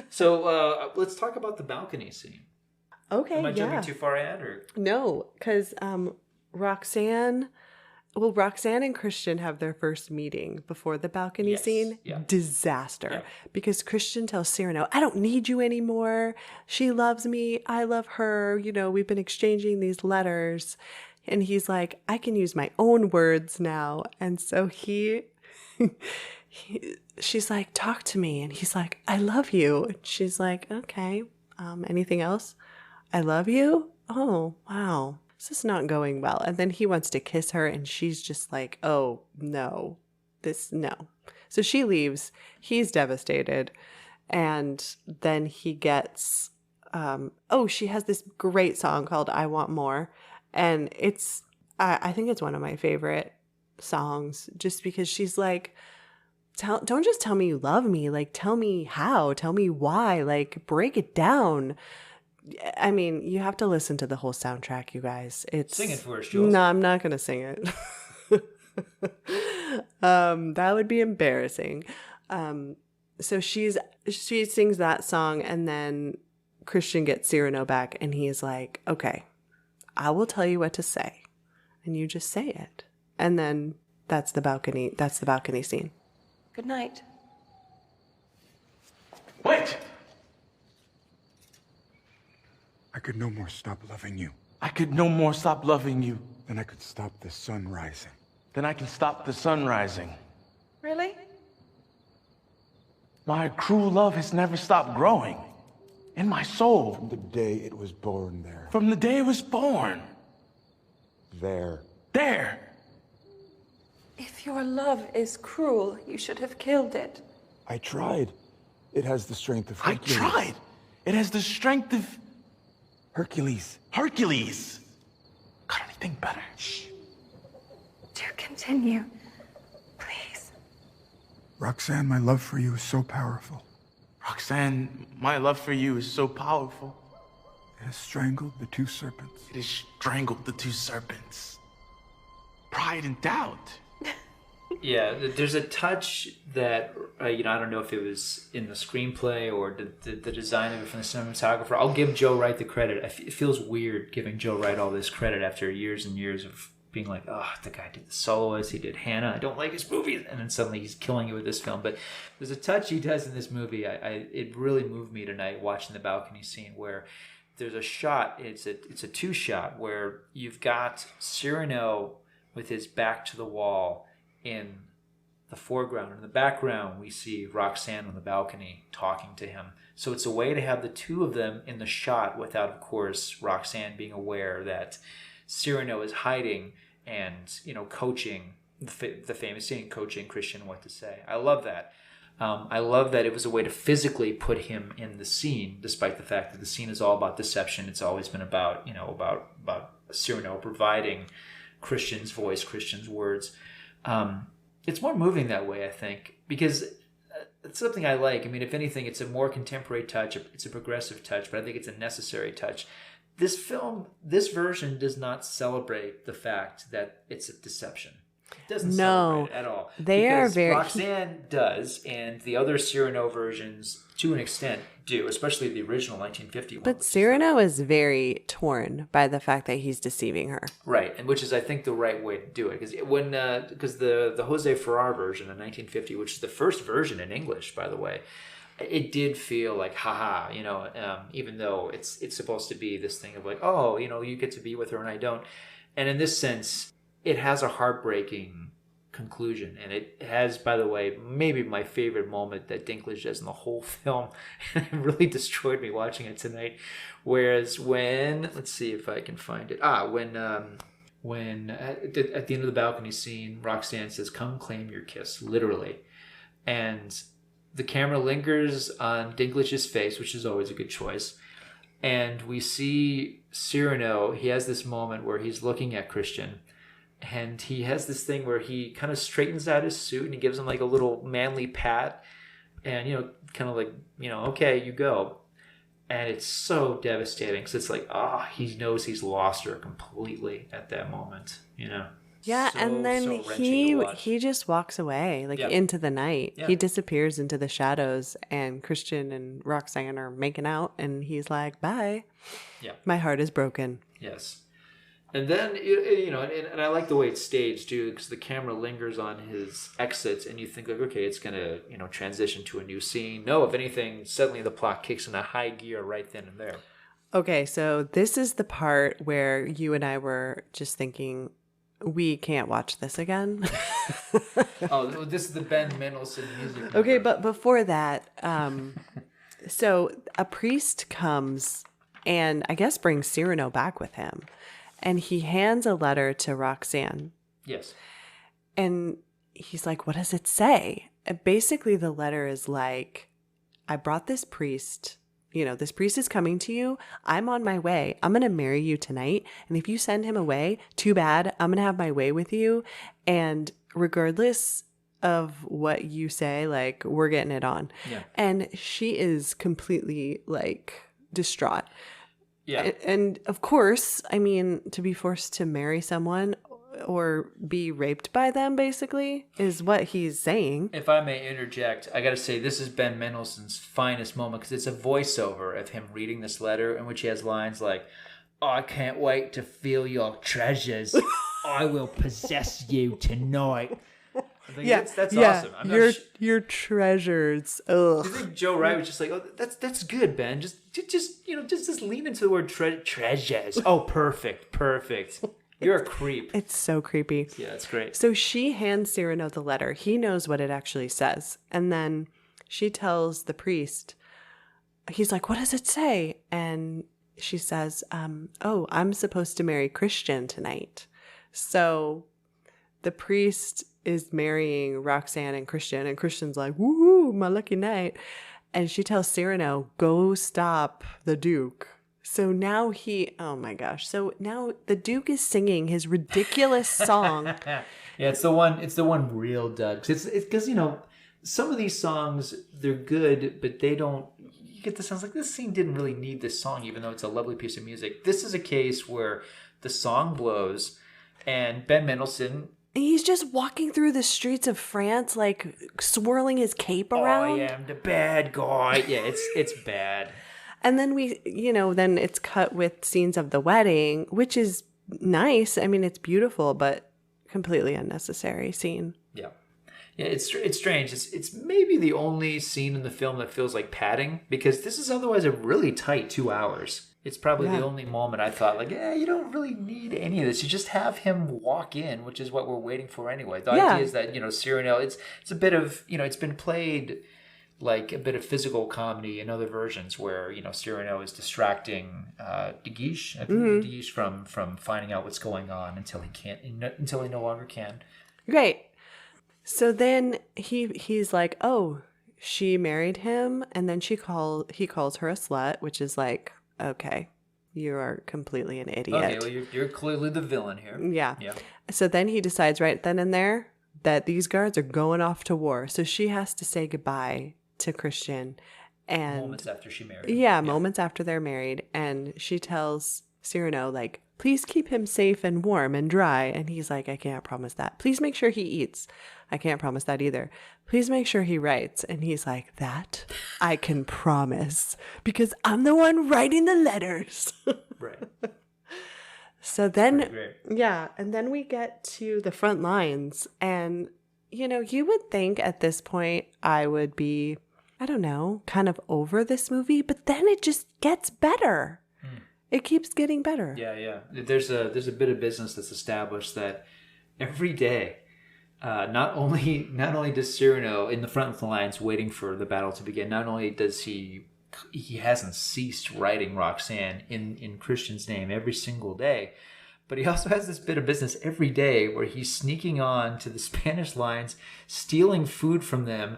so let's talk about the balcony scene. Okay, Am I jumping too far ahead? Or? No, because Roxanne and Christian have their first meeting before the balcony scene. Yeah. Disaster. Yeah. Because Christian tells Cyrano, I don't need you anymore. She loves me. I love her. You know, we've been exchanging these letters. And he's like, I can use my own words now. And so she's like, talk to me. And he's like, I love you. And she's like, okay, anything else? I love you? Oh, wow. This is not going well. And then he wants to kiss her and she's just like, oh, no. No. So she leaves. He's devastated. And then he gets, she has this great song called I Want More. And I think it's one of my favorite songs just because she's like, don't just tell me you love me. Like, tell me how, tell me why, like, break it down. I mean, you have to listen to the whole soundtrack, you guys. Sing it for us, Jules. No, I'm not going to sing it. That would be embarrassing. So she sings that song, and then Christian gets Cyrano back, and he's like, okay, I will tell you what to say, and you just say it. And then that's the balcony scene. Good night. Wait! I could no more stop loving you. I could no more stop loving you. Then I could stop the sun rising. Then I can stop the sun rising. Really? My cruel love has never stopped growing. In my soul. From the day it was born there. From the day it was born. There. There. If your love is cruel, you should have killed it. I tried. It has the strength of I Hercules. tried. It has the strength of Hercules. Hercules. Got anything better? Shh. Do continue, please. Roxanne, my love for you is so powerful. Roxanne, my love for you is so powerful. It has strangled the two serpents. It has strangled the two serpents. Pride and doubt. Yeah, there's a touch that, I don't know if it was in the screenplay or the design of it from the cinematographer. I'll give Joe Wright the credit. It feels weird giving Joe Wright all this credit after years and years of being like, oh, the guy did The Soloist, he did Hannah, I don't like his movies, and then suddenly he's killing it with this film. But there's a touch he does in this movie. It really moved me tonight watching the balcony scene where there's a shot, it's a two-shot where you've got Cyrano with his back to the wall in the foreground. In the background, we see Roxanne on the balcony talking to him. So it's a way to have the two of them in the shot without, of course, Roxanne being aware that Cyrano is hiding and, coaching, the famous scene, coaching Christian what to say. I love that. I love that it was a way to physically put him in the scene, despite the fact that the scene is all about deception. It's always been about, about Cyrano providing Christian's voice, Christian's words. It's more moving that way, I think, because it's something I like. I mean, if anything, it's a more contemporary touch. It's a progressive touch, but I think it's a necessary touch. This version does not celebrate the fact that it's a deception. It doesn't celebrate it at all. Roxanne does, and the other Cyrano versions, to an extent, do, especially the original 1950 one. But Cyrano is very torn by the fact that he's deceiving her. Right, and which is, I think, the right way to do it. Because the Jose Ferrer version in 1950, which is the first version in English, by the way, it did feel like, haha, even though it's supposed to be this thing of like, oh, you get to be with her and I don't. And in this sense, it has a heartbreaking conclusion. And it has, by the way, maybe my favorite moment that Dinklage does in the whole film. And it really destroyed me watching it tonight. Whereas let's see if I can find it. When at the end of the balcony scene, Roxanne says, come claim your kiss, literally. And the camera lingers on Dinklage's face, which is always a good choice. And we see Cyrano, he has this moment where he's looking at Christian. And he has this thing where he kind of straightens out his suit and he gives him like a little manly pat. And, kind of like, okay, you go. And it's so devastating because it's like, he knows he's lost her completely at that moment, Yeah, and then he just walks away, into the night. Yeah. He disappears into the shadows, and Christian and Roxanne are making out, and he's like, bye. Yeah. My heart is broken. Yes. And then, and I like the way it's staged, too, because the camera lingers on his exits, and you think, like, okay, it's going to, transition to a new scene. No, if anything, suddenly the plot kicks in a high gear right then and there. Okay, so this is the part where you and I were just thinking, we can't watch this again. Oh, this is the Ben Mendelsohn music number. Okay, but before that, so a priest comes and I guess brings Cyrano back with him. And he hands a letter to Roxanne. Yes. And he's like, what does it say? And basically, the letter is like, I brought this priest. This priest is coming to you. I'm on my way. I'm going to marry you tonight. And if you send him away, too bad. I'm going to have my way with you. And regardless of what you say, like, we're getting it on. Yeah. And she is completely, like, distraught. Yeah. And of course, I mean, to be forced to marry someone or be raped by them, basically, is what he's saying. If I may interject, I got to say this is Ben Mendelsohn's finest moment because it's a voiceover of him reading this letter in which he has lines like, I can't wait to feel your treasures. I will possess you tonight. I think that's awesome. I'm your treasures. Ugh. Do you think Joe Wright was just like, oh, that's good, Ben. Just lean into the word treasures. Oh, perfect. You're a creep. It's so creepy. Yeah, it's great. So she hands Cyrano the letter. He knows what it actually says. And then she tells the priest, he's like, what does it say? And she says, I'm supposed to marry Christian tonight. So the priest is marrying Roxanne and Christian's like, woohoo, my lucky night. And she tells Cyrano, go stop the Duke. So now oh my gosh. So now the Duke is singing his ridiculous song. Yeah, it's the one real Doug. It's because, some of these songs, they're good, but they don't, you get the sense like this scene didn't really need this song, even though it's a lovely piece of music. This is a case where the song blows and Ben Mendelsohn, He's just walking through the streets of France, like swirling his cape around. I am the bad guy. Yeah, it's bad. And then then it's cut with scenes of the wedding, which is nice. I mean, it's beautiful, but completely unnecessary scene. Yeah. Yeah, it's strange. It's maybe the only scene in the film that feels like padding, because this is otherwise a really tight 2 hours. It's probably the only moment I thought, like, you don't really need any of this. You just have him walk in, which is what we're waiting for anyway. The idea is that, Cyrano, it's a bit of, it's been played like a bit of physical comedy in other versions where, Cyrano is distracting Dinklage from finding out what's going on until he no longer can. Great. So then he's like, oh, she married him, and then he calls her a slut, which is like, okay, you are completely an idiot. Okay, well, you're clearly the villain here. Yeah. So then he decides right then and there that these guards are going off to war. So she has to say goodbye to Christian. And moments after she married. Yeah, moments after they're married. And she tells Cyrano, like, please keep him safe and warm and dry. And he's like, I can't promise that. Please make sure he eats. I can't promise that either. Please make sure he writes. And he's like, that I can promise because I'm the one writing the letters. Right. So then, and then we get to the front lines. And, you would think at this point I would be, I don't know, kind of over this movie. But then it just gets better. It keeps getting better. Yeah. There's a bit of business that's established that every day, not only does Cyrano in the front of the lines waiting for the battle to begin, not only does he hasn't ceased writing Roxanne in Christian's name every single day, but he also has this bit of business every day where he's sneaking on to the Spanish lines, stealing food from them.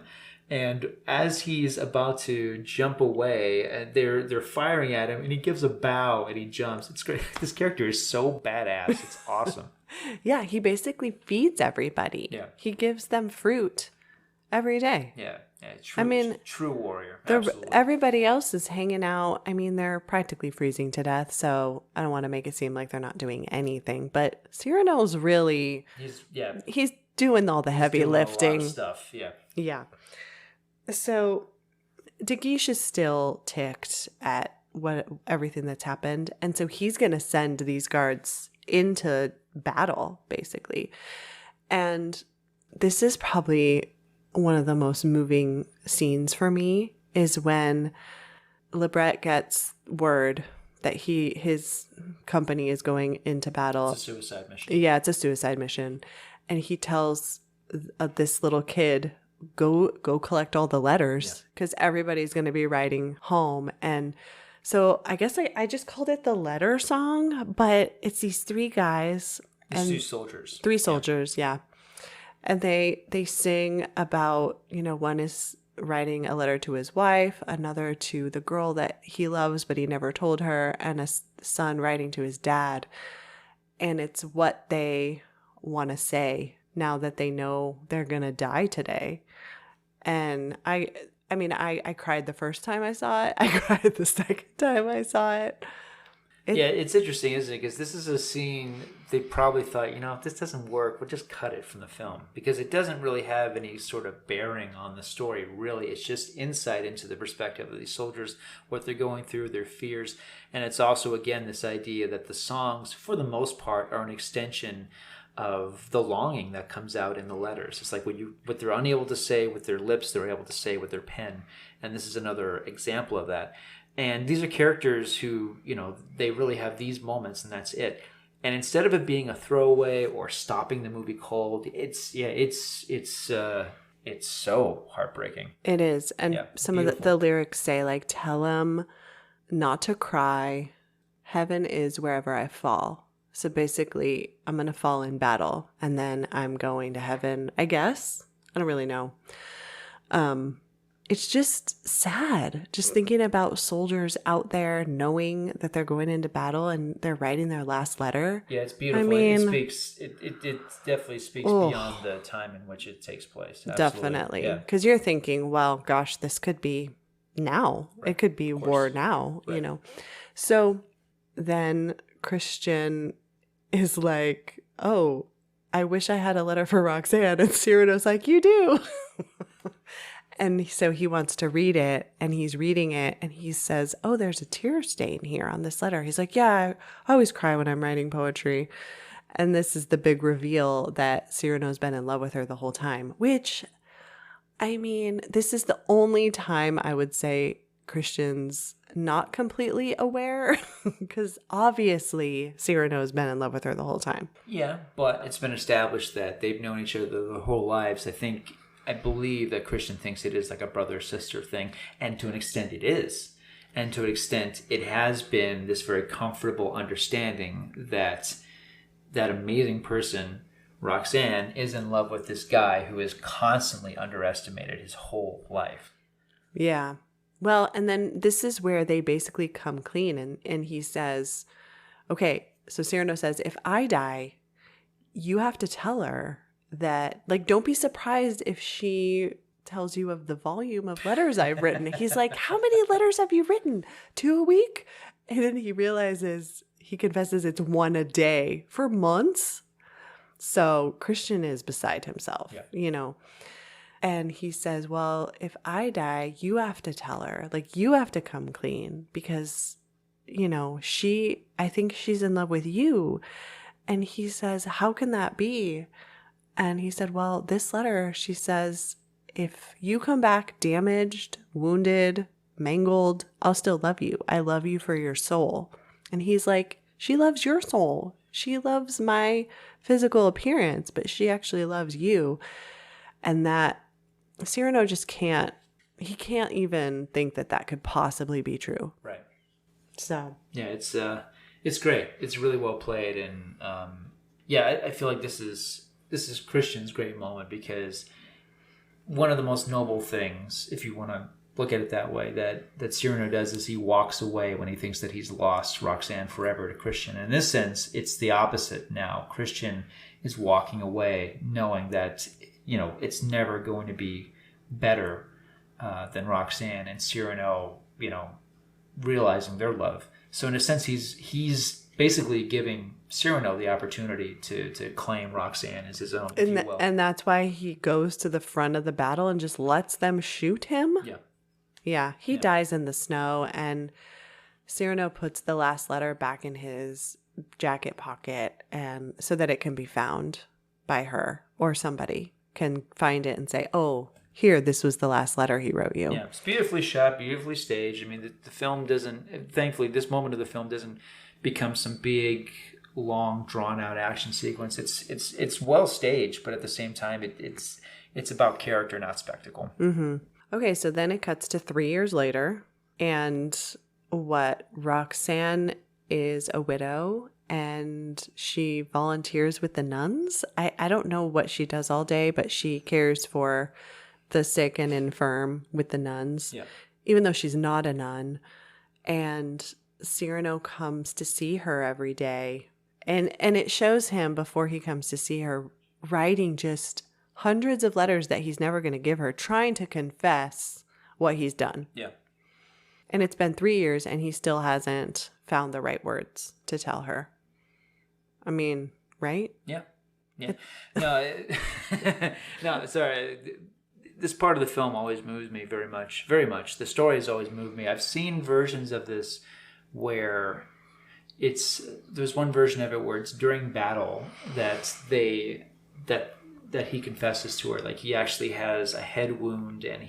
And as he's about to jump away, they're firing at him, and he gives a bow and he jumps. It's great. This character is so badass. It's awesome. Yeah, he basically feeds everybody. Yeah. He gives them fruit every day. Yeah. True warrior. Absolutely. Everybody else is hanging out. I mean, they're practically freezing to death, so I don't want to make it seem like they're not doing anything. But Cyrano's really... He's doing all the heavy lifting. A lot of stuff, yeah. Yeah. So Dinklage is still ticked at everything that's happened. And so he's going to send these guards into battle, basically. And this is probably one of the most moving scenes for me is when Lebret gets word that his company is going into battle. It's a suicide mission. Yeah, it's a suicide mission. And he tells this little kid, go collect all the letters because everybody's going to be riding home. And So I guess I just called it the letter song, but it's these three guys These two soldiers. Three soldiers, yeah. And they sing about, one is writing a letter to his wife, another to the girl that he loves but he never told her, and a son writing to his dad. And it's what they want to say now that they know they're going to die today. And I cried the first time I saw it. I cried the second time I saw it. Yeah, it's interesting, isn't it? Because this is a scene they probably thought, if this doesn't work, we'll just cut it from the film. Because it doesn't really have any sort of bearing on the story, really. It's just insight into the perspective of these soldiers, what they're going through, their fears. And it's also, again, this idea that the songs, for the most part, are an extension of the longing that comes out in the letters. It's like what they're unable to say with their lips, they're able to say with their pen. And this is another example of that. And these are characters who, they really have these moments and that's it. And instead of it being a throwaway or stopping the movie cold, it's so heartbreaking. It is. And some of the lyrics say, like, tell him not to cry. Heaven is wherever I fall. So basically, I'm going to fall in battle and then I'm going to heaven, I guess. I don't really know. It's just sad, just thinking about soldiers out there knowing that they're going into battle and they're writing their last letter. Yeah, it's beautiful. It definitely speaks beyond the time in which it takes place. Absolutely. Definitely. Because you're thinking, well, gosh, this could be now. Right. It could be war now, right. So then Christian is like, oh, I wish I had a letter for Roxanne. And Cyrano's like, you do. And so he wants to read it, and he's reading it, and he says, oh, there's a tear stain here on this letter. He's like, yeah, I always cry when I'm writing poetry. And this is the big reveal that Cyrano's been in love with her the whole time, which, this is the only time I would say Christian's not completely aware, because obviously Cyrano's been in love with her the whole time. Yeah, but it's been established that they've known each other their whole lives. I believe that Christian thinks it is like a brother-sister thing, and to an extent it is. And to an extent it has been this very comfortable understanding that that amazing person, Roxanne, is in love with this guy who is constantly underestimated his whole life. Yeah. Well, and then this is where they basically come clean, and he says, okay, so Cyrano says, if I die, you have to tell her that, like, don't be surprised if she tells you of the volume of letters I've written. He's like, how many letters have you written? 2 a week? And then he confesses it's 1 a day for months. So Christian is beside himself, And he says, well, if I die, you have to tell her, like, you have to come clean because, I think she's in love with you. And he says, how can that be? And he said, well, this letter, she says, if you come back damaged, wounded, mangled, I'll still love you. I love you for your soul. And he's like, she loves your soul. She loves my physical appearance, but she actually loves you. And that Cyrano just can't even think that could possibly be true. Right. So. Yeah, it's great. It's really well played. And I feel like this is Christian's great moment, because one of the most noble things, if you want to look at it that way, that Cyrano does is he walks away when he thinks that he's lost Roxanne forever to Christian. In this sense, it's the opposite now. Christian is walking away knowing that, it's never going to be better than Roxanne, and Cyrano, realizing their love. So in a sense, he's basically giving Cyrano the opportunity to claim Roxanne as his own, if you will. And that's why he goes to the front of the battle and just lets them shoot him? Yeah. Yeah, he dies in the snow, and Cyrano puts the last letter back in his jacket pocket, and so that it can be found by her, or somebody can find it and say, oh, here, this was the last letter he wrote you. Yeah, it's beautifully shot, beautifully staged. The film doesn't, thankfully, this moment of the film doesn't become some big, long, drawn-out action sequence. It's well staged, but at the same time, it's about character, not spectacle. Mm-hmm. Okay, so then it cuts to 3 years later, and what Roxanne is a widow and she volunteers with the nuns. I don't know what she does all day, but she cares for the sick and infirm with the nuns, even though she's not a nun. And Cyrano comes to see her every day. And it shows him before he comes to see her writing just hundreds of letters that he's never going to give her, trying to confess what he's done. Yeah. And it's been 3 years and he still hasn't found the right words to tell her. I mean, right? Yeah. Yeah. No, no, sorry. This part of the film always moves me very much. Very much. The story has always moved me. I've seen versions of this where there's one version of it where it's during battle that he confesses to her, like he actually has a head wound and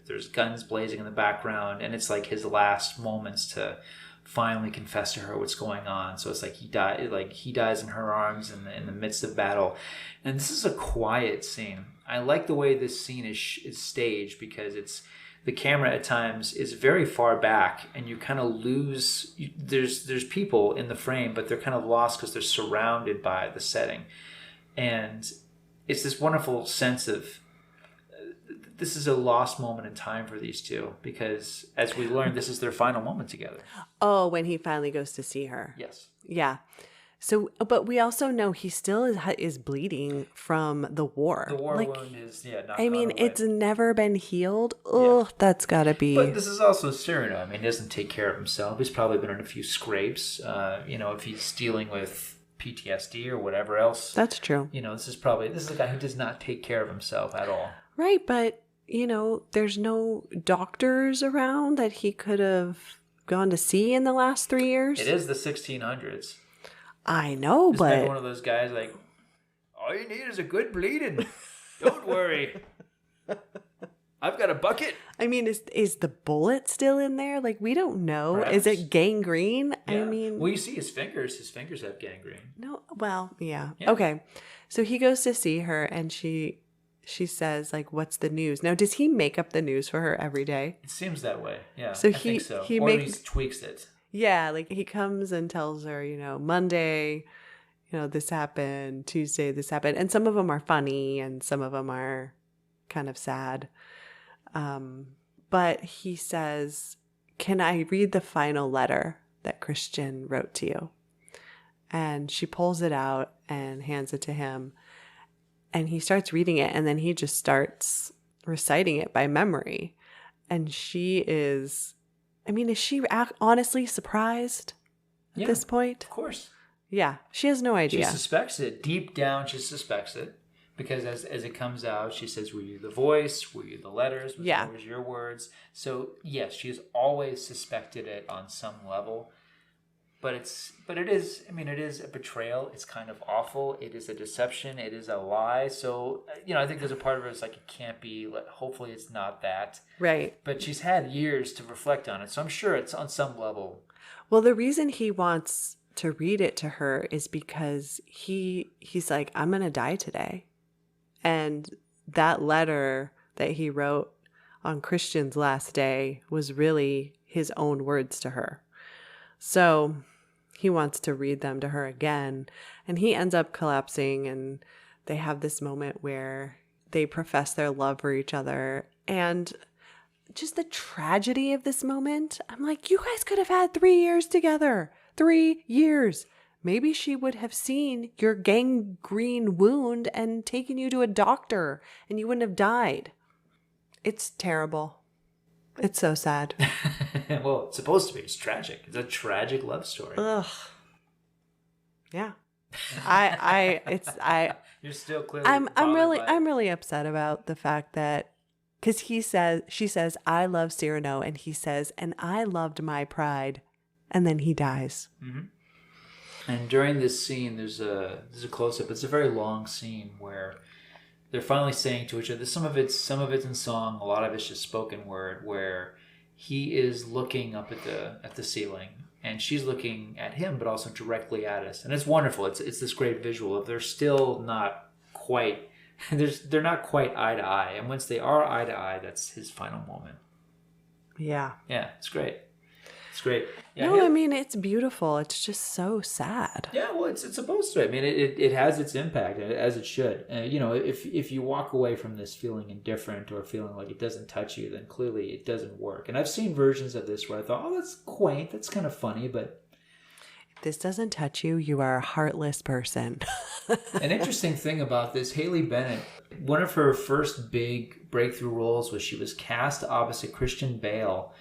there's guns blazing in the background, and it's like his last moments to finally confess to her what's going on. So it's like he dies in her arms in the midst of battle. And this is a quiet scene. I like the way this scene is staged, because the camera at times is very far back, and you kind of lose. There's people in the frame, but they're kind of lost because they're surrounded by the setting, and it's this wonderful sense of this is a lost moment in time for these two, because as we learned, this is their final moment together. Oh, when he finally goes to see her. Yes. Yeah. So, but we also know he still is bleeding from the war. The war wound is, not I mean, gone away. it's never been healed. Oh, that's gotta be. But this is also Cyrano. I mean, he doesn't take care of himself. He's probably been in a few scrapes. If he's dealing with PTSD or whatever else. That's true. This is a guy who does not take care of himself at all. Right, but there's no doctors around that he could have gone to see in the last 3 years. It is the 1600s. I know, Isn't that but one of those guys like, all you need is a good bleeding. Don't worry. I've got a bucket. I mean, is the bullet still in there? Like, we don't know. Perhaps. Is it gangrene? Yeah. I mean, well, you see his fingers. His fingers have gangrene. no. Well, yeah. Yeah. Okay. So he goes to see her, and she says, like, "What's the news?" Now, does he make up the news for her every day? It seems that way. Yeah. So I think so. Or at least tweaks it. Yeah, like he comes and tells her, Monday, this happened, Tuesday, this happened. And some of them are funny and some of them are kind of sad. But he says, "Can I read the final letter that Christian wrote to you?" And she pulls it out and hands it to him. And he starts reading it, and then he just starts reciting it by memory. And she is she honestly surprised at this point? Of course. Yeah, she has no idea. She suspects it. Deep down, she suspects it. Because as it comes out, she says, were you the voice? Were you the letters? Was your words? So, yes, she has always suspected it on some level. But it is a betrayal. It's kind of awful. It is a deception. It is a lie. So, I think there's a part of it that's like, it can't be. Hopefully it's not that. Right. But she's had years to reflect on it. So I'm sure it's on some level. Well, the reason he wants to read it to her is because he's like, I'm going to die today. And that letter that he wrote on Christian's last day was really his own words to her. So he wants to read them to her again, and he ends up collapsing, and they have this moment where they profess their love for each other. And just the tragedy of this moment, I'm like, you guys could have had 3 years together. 3 years. Maybe she would have seen your gangrene wound and taken you to a doctor, and you wouldn't have died. It's terrible. It's so sad. Well, it's supposed to be. It's tragic. It's a tragic love story. Ugh. Yeah. You're still clearly. I'm really upset about the fact that, because she says, I love Cyrano, and he says, and I loved my pride, and then he dies. Mm-hmm. And during this scene, there's a close up. It's a very long scene where they're finally saying to each other. Some of it's in song. A lot of it's just spoken word. Where he is looking up at the ceiling, and she's looking at him, but also directly at us. And it's wonderful. It's this great visual of they're still not quite. They're not quite eye to eye. And once they are eye to eye, that's his final moment. Yeah. Yeah, it's great. It's great. Yeah, No, I mean, it's beautiful. It's just so sad. Yeah, well, it's supposed to. I mean, it has its impact, as it should. You know, if you walk away from this feeling indifferent or feeling like it doesn't touch you, then clearly it doesn't work. And I've seen versions of this where I thought, oh, that's quaint, that's kind of funny, but If this doesn't touch you, you are a heartless person. an interesting thing about this, Haley Bennett, one of her first big breakthrough roles was she was cast opposite Christian Bale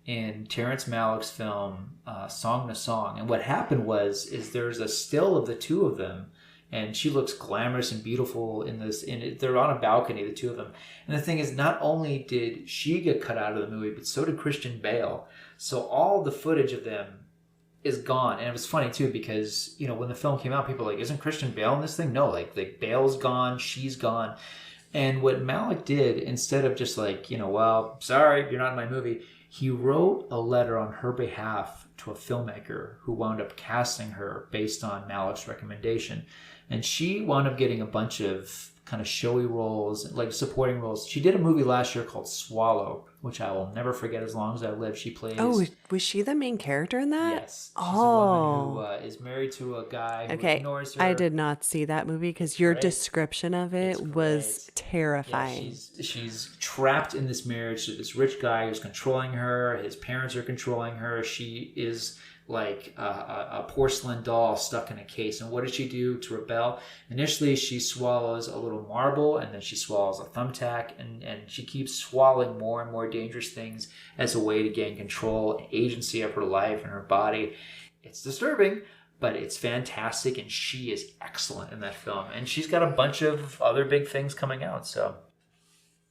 in Terrence Malick's film Song to Song. And what happened is there's a still of the two of them, and she looks glamorous and beautiful in this. They're on a balcony, the two of them. And the thing is, not only did she get cut out of the movie, but so did Christian Bale. So all the footage of them is gone. And it was funny too, because you know, when the film came out, people were like, isn't Christian Bale in this thing? No, like Bale's gone, she's gone. And what Malick did, instead of just like, you know, well, sorry, you're not in my movie, he wrote a letter on her behalf to a filmmaker who wound up casting her based on Malick's recommendation. And she wound up getting a bunch of kind of showy roles, like supporting roles. She did a movie last year called Swallow, which I will never forget as long as I live. She plays... Oh, was she the main character in that? Yes. She's a woman who is married to a guy who ignores her. I did not see that movie because your description of it was terrifying. Yeah, she's trapped in this marriage to this rich guy who's controlling her. His parents are controlling her. She is like a porcelain doll stuck in a case. And what does she do to rebel? Initially, she swallows a little marble, and then she swallows a thumbtack, and she keeps swallowing more and more dangerous things as a way to gain control and agency of her life and her body. It's disturbing, but it's fantastic, and she is excellent in that film. And she's got a bunch of other big things coming out, so...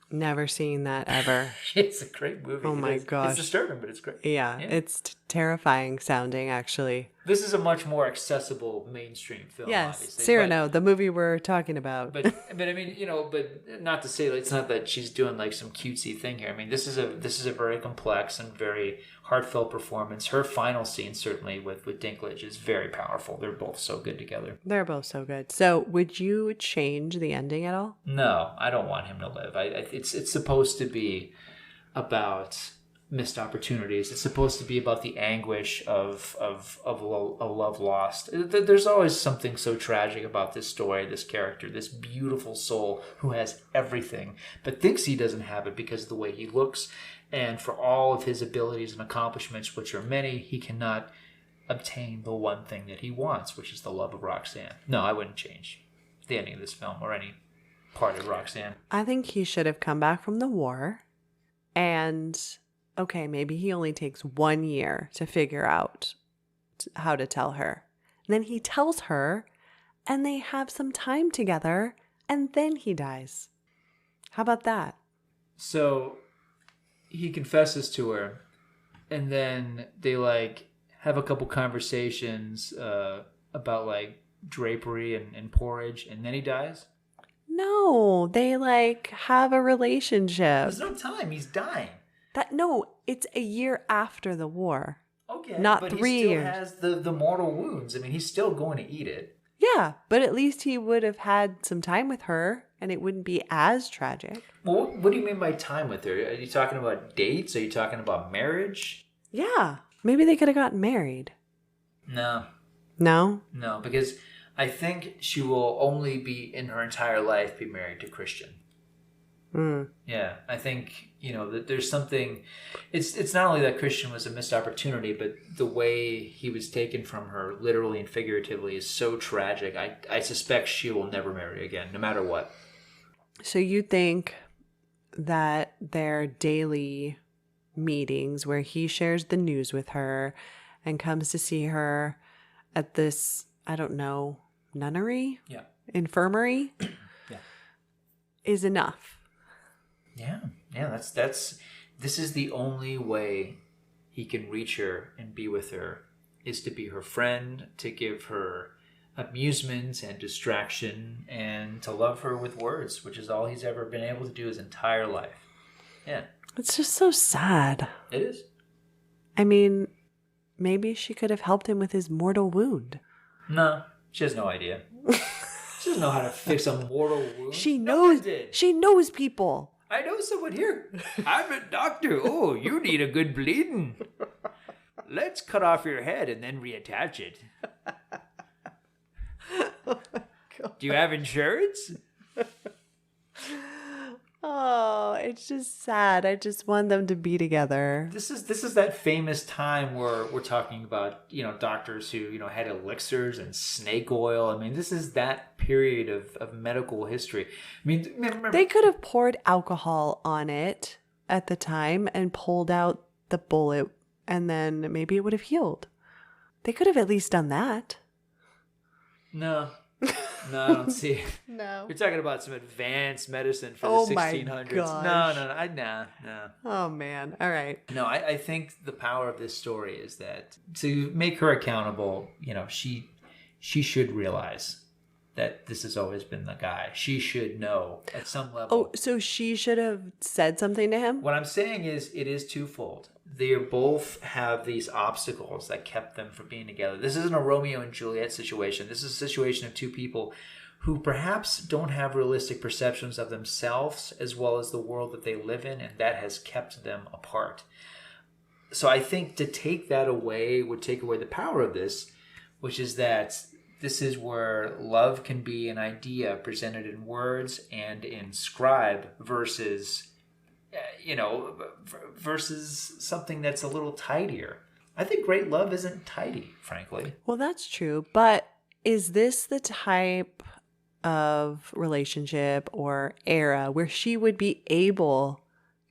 Never seen that ever. It's a great movie. Oh my gosh. It's disturbing, but it's great. Yeah, it's terrifying sounding, actually. This is a much more accessible mainstream film, yes, obviously. Cyrano, the movie we're talking about. But I mean, you know, but not to say, like, it's not that she's doing like some cutesy thing here. I mean, this is a very complex and very heartfelt performance. Her final scene, certainly with Dinklage, is very powerful. They're both so good together. They're both so good. So, would you change the ending at all? No, I don't want him to live. It's supposed to be about missed opportunities. It's supposed to be about the anguish of a love lost. There's always something so tragic about this story, this character, this beautiful soul who has everything, but thinks he doesn't have it because of the way he looks. And for all of his abilities and accomplishments, which are many, he cannot obtain the one thing that he wants, which is the love of Roxanne. No, I wouldn't change the ending of this film or any part of Roxanne. I think he should have come back from the war and... okay, maybe he only takes 1 year to figure out how to tell her. And then he tells her, and they have some time together, and then he dies. How about that? So he confesses to her, and then they like have a couple conversations about like drapery and porridge, and then he dies? No, they like have a relationship. There's no time. He's dying. No, it's a year after the war. Okay, not but 3 he still years. has the mortal wounds. I mean, he's still going to eat it. Yeah, but at least he would have had some time with her, and it wouldn't be as tragic. Well, what do you mean by time with her? Are you talking about dates? Are you talking about marriage? Yeah, maybe they could have gotten married. No. No? No, because I think she will only be in her entire life be married to Christian. Yeah, I think, you know, that there's something, it's not only that Christian was a missed opportunity, but the way he was taken from her, literally and figuratively, is so tragic. I suspect she will never marry again, no matter what. So you think that their daily meetings where he shares the news with her and comes to see her at this, I don't know, nunnery? Yeah. Infirmary? Yeah. Is enough. Yeah, that's this is the only way he can reach her and be with her, is to be her friend, to give her amusement and distraction, and to love her with words, which is all he's ever been able to do his entire life. Yeah. It's just so sad. It is. I mean, maybe she could have helped him with his mortal wound. No, she has no idea. She doesn't know how to fix a mortal wound. She No one knows. did. She knows people. I know someone here. I'm a doctor. Oh, you need a good bleeding. let's cut off your head and then reattach it. Do you have insurance? Oh, it's just sad. I just want them to be together. This is that famous time where we're talking about, you know, doctors who, you know, had elixirs and snake oil. I mean, this is that period of medical history. I mean, remember, They could have poured alcohol on it at the time and pulled out the bullet, and then maybe it would have healed. They could have at least done that. No, I don't see it. No. You're talking about some advanced medicine for Oh the my 1600s. gosh. No. Oh, man. All right. No, I think the power of this story is that to make her accountable, you know, she should realize that this has always been the guy. She should know at some level. Oh, so she should have said something to him? What I'm saying is it is twofold. They both have these obstacles that kept them from being together. This isn't a Romeo and Juliet situation. This is a situation of two people who perhaps don't have realistic perceptions of themselves as well as the world that they live in, and that has kept them apart. So I think to take that away would take away the power of this, which is that this is where love can be an idea presented in words and in scribe versus, versus something that's a little tidier. I think great love isn't tidy, frankly. Well, that's true. But is this the type of relationship or era where she would be able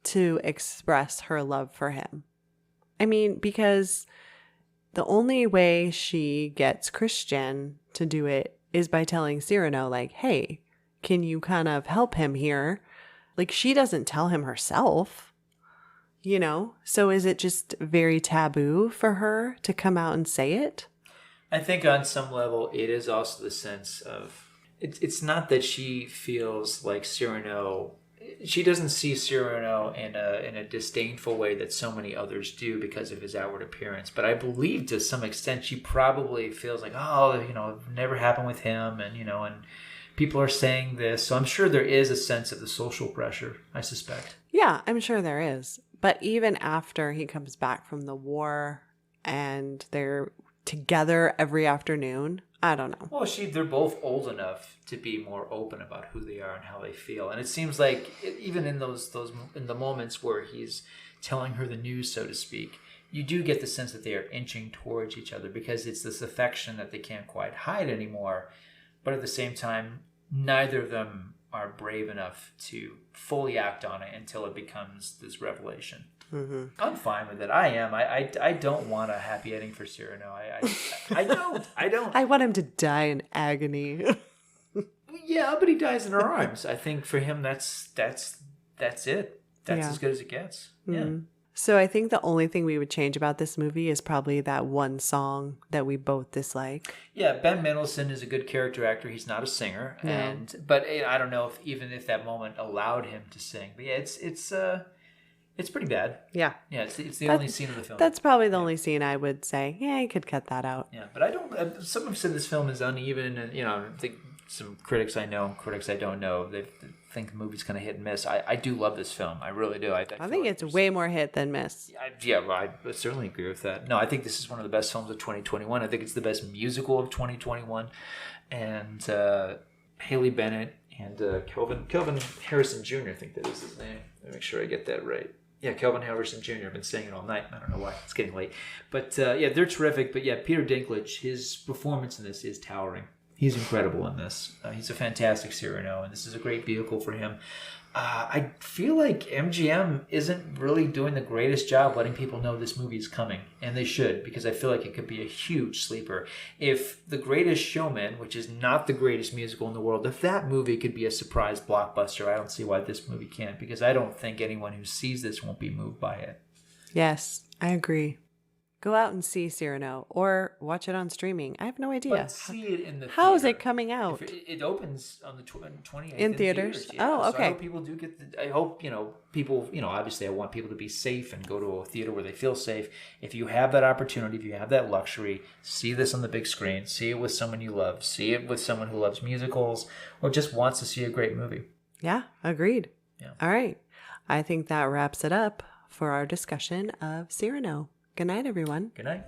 to express her love for him? I mean, because the only way she gets Christian to do it is by telling Cyrano, like, hey, can you kind of help him here? Like, she doesn't tell him herself, you know? So is it just very taboo for her to come out and say it? I think on some level it is also the sense of, it's not that she feels like Cyrano, she doesn't see Cyrano in a disdainful way that so many others do because of his outward appearance. But I believe to some extent she probably feels like, oh, you know, it never happened with him, and, you know, and people are saying this. So I'm sure there is a sense of the social pressure, I suspect. Yeah, I'm sure there is. But even after he comes back from the war and they're together every afternoon, I don't know. Well, they're both old enough to be more open about who they are and how they feel. And it seems like even in in the moments where he's telling her the news, so to speak, you do get the sense that they are inching towards each other because it's this affection that they can't quite hide anymore. But at the same time, neither of them are brave enough to fully act on it until it becomes this revelation. Mm-hmm. I'm fine with it. I am. I don't want a happy ending for Cyrano. I don't. I want him to die in agony. Yeah, but he dies in her arms. I think for him, that's it. That's as good as it gets. Yeah. So I think the only thing we would change about this movie is probably that one song that we both dislike. Yeah, Ben Mendelsohn is a good character actor. He's not a singer, No. But I don't know if that moment allowed him to sing. But yeah, it's pretty bad. Yeah. Yeah, it's the only scene of the film. That's probably the only scene I would say, yeah, you could cut that out. Yeah, but I don't. Some have said this film is uneven, and I think some critics I know, critics I don't know, they think the movie's kind of hit and miss. I do love this film. I really do. I think it's way more hit than miss. I certainly agree with that. No, I think this is one of the best films of 2021. I think it's the best musical of 2021, and Haley Bennett and Kelvin Harrison Jr. I think that is his name. Let me make sure I get that right. Yeah, Kelvin Harrison Jr. I've been saying it all night. I don't know why. It's getting late. But they're terrific. But yeah, Peter Dinklage, his performance in this is towering. He's incredible in this. He's a fantastic Cyrano, and this is a great vehicle for him. I feel like MGM isn't really doing the greatest job letting people know this movie is coming, and they should, because I feel like it could be a huge sleeper. If The Greatest Showman, which is not the greatest musical in the world, if that movie could be a surprise blockbuster, I don't see why this movie can't, because I don't think anyone who sees this won't be moved by it. Yes, I agree. Go out and see Cyrano or watch it on streaming. I have no idea. But see it in the How is theater. it coming out? It opens on the 28th In theaters? Oh, okay. So I hope people do I hope, people, obviously I want people to be safe and go to a theater where they feel safe. If you have that opportunity, if you have that luxury, see this on the big screen. See it with someone you love. See it with someone who loves musicals or just wants to see a great movie. Yeah, agreed. Yeah. All right. I think that wraps it up for our discussion of Cyrano. Good night, everyone. Good night.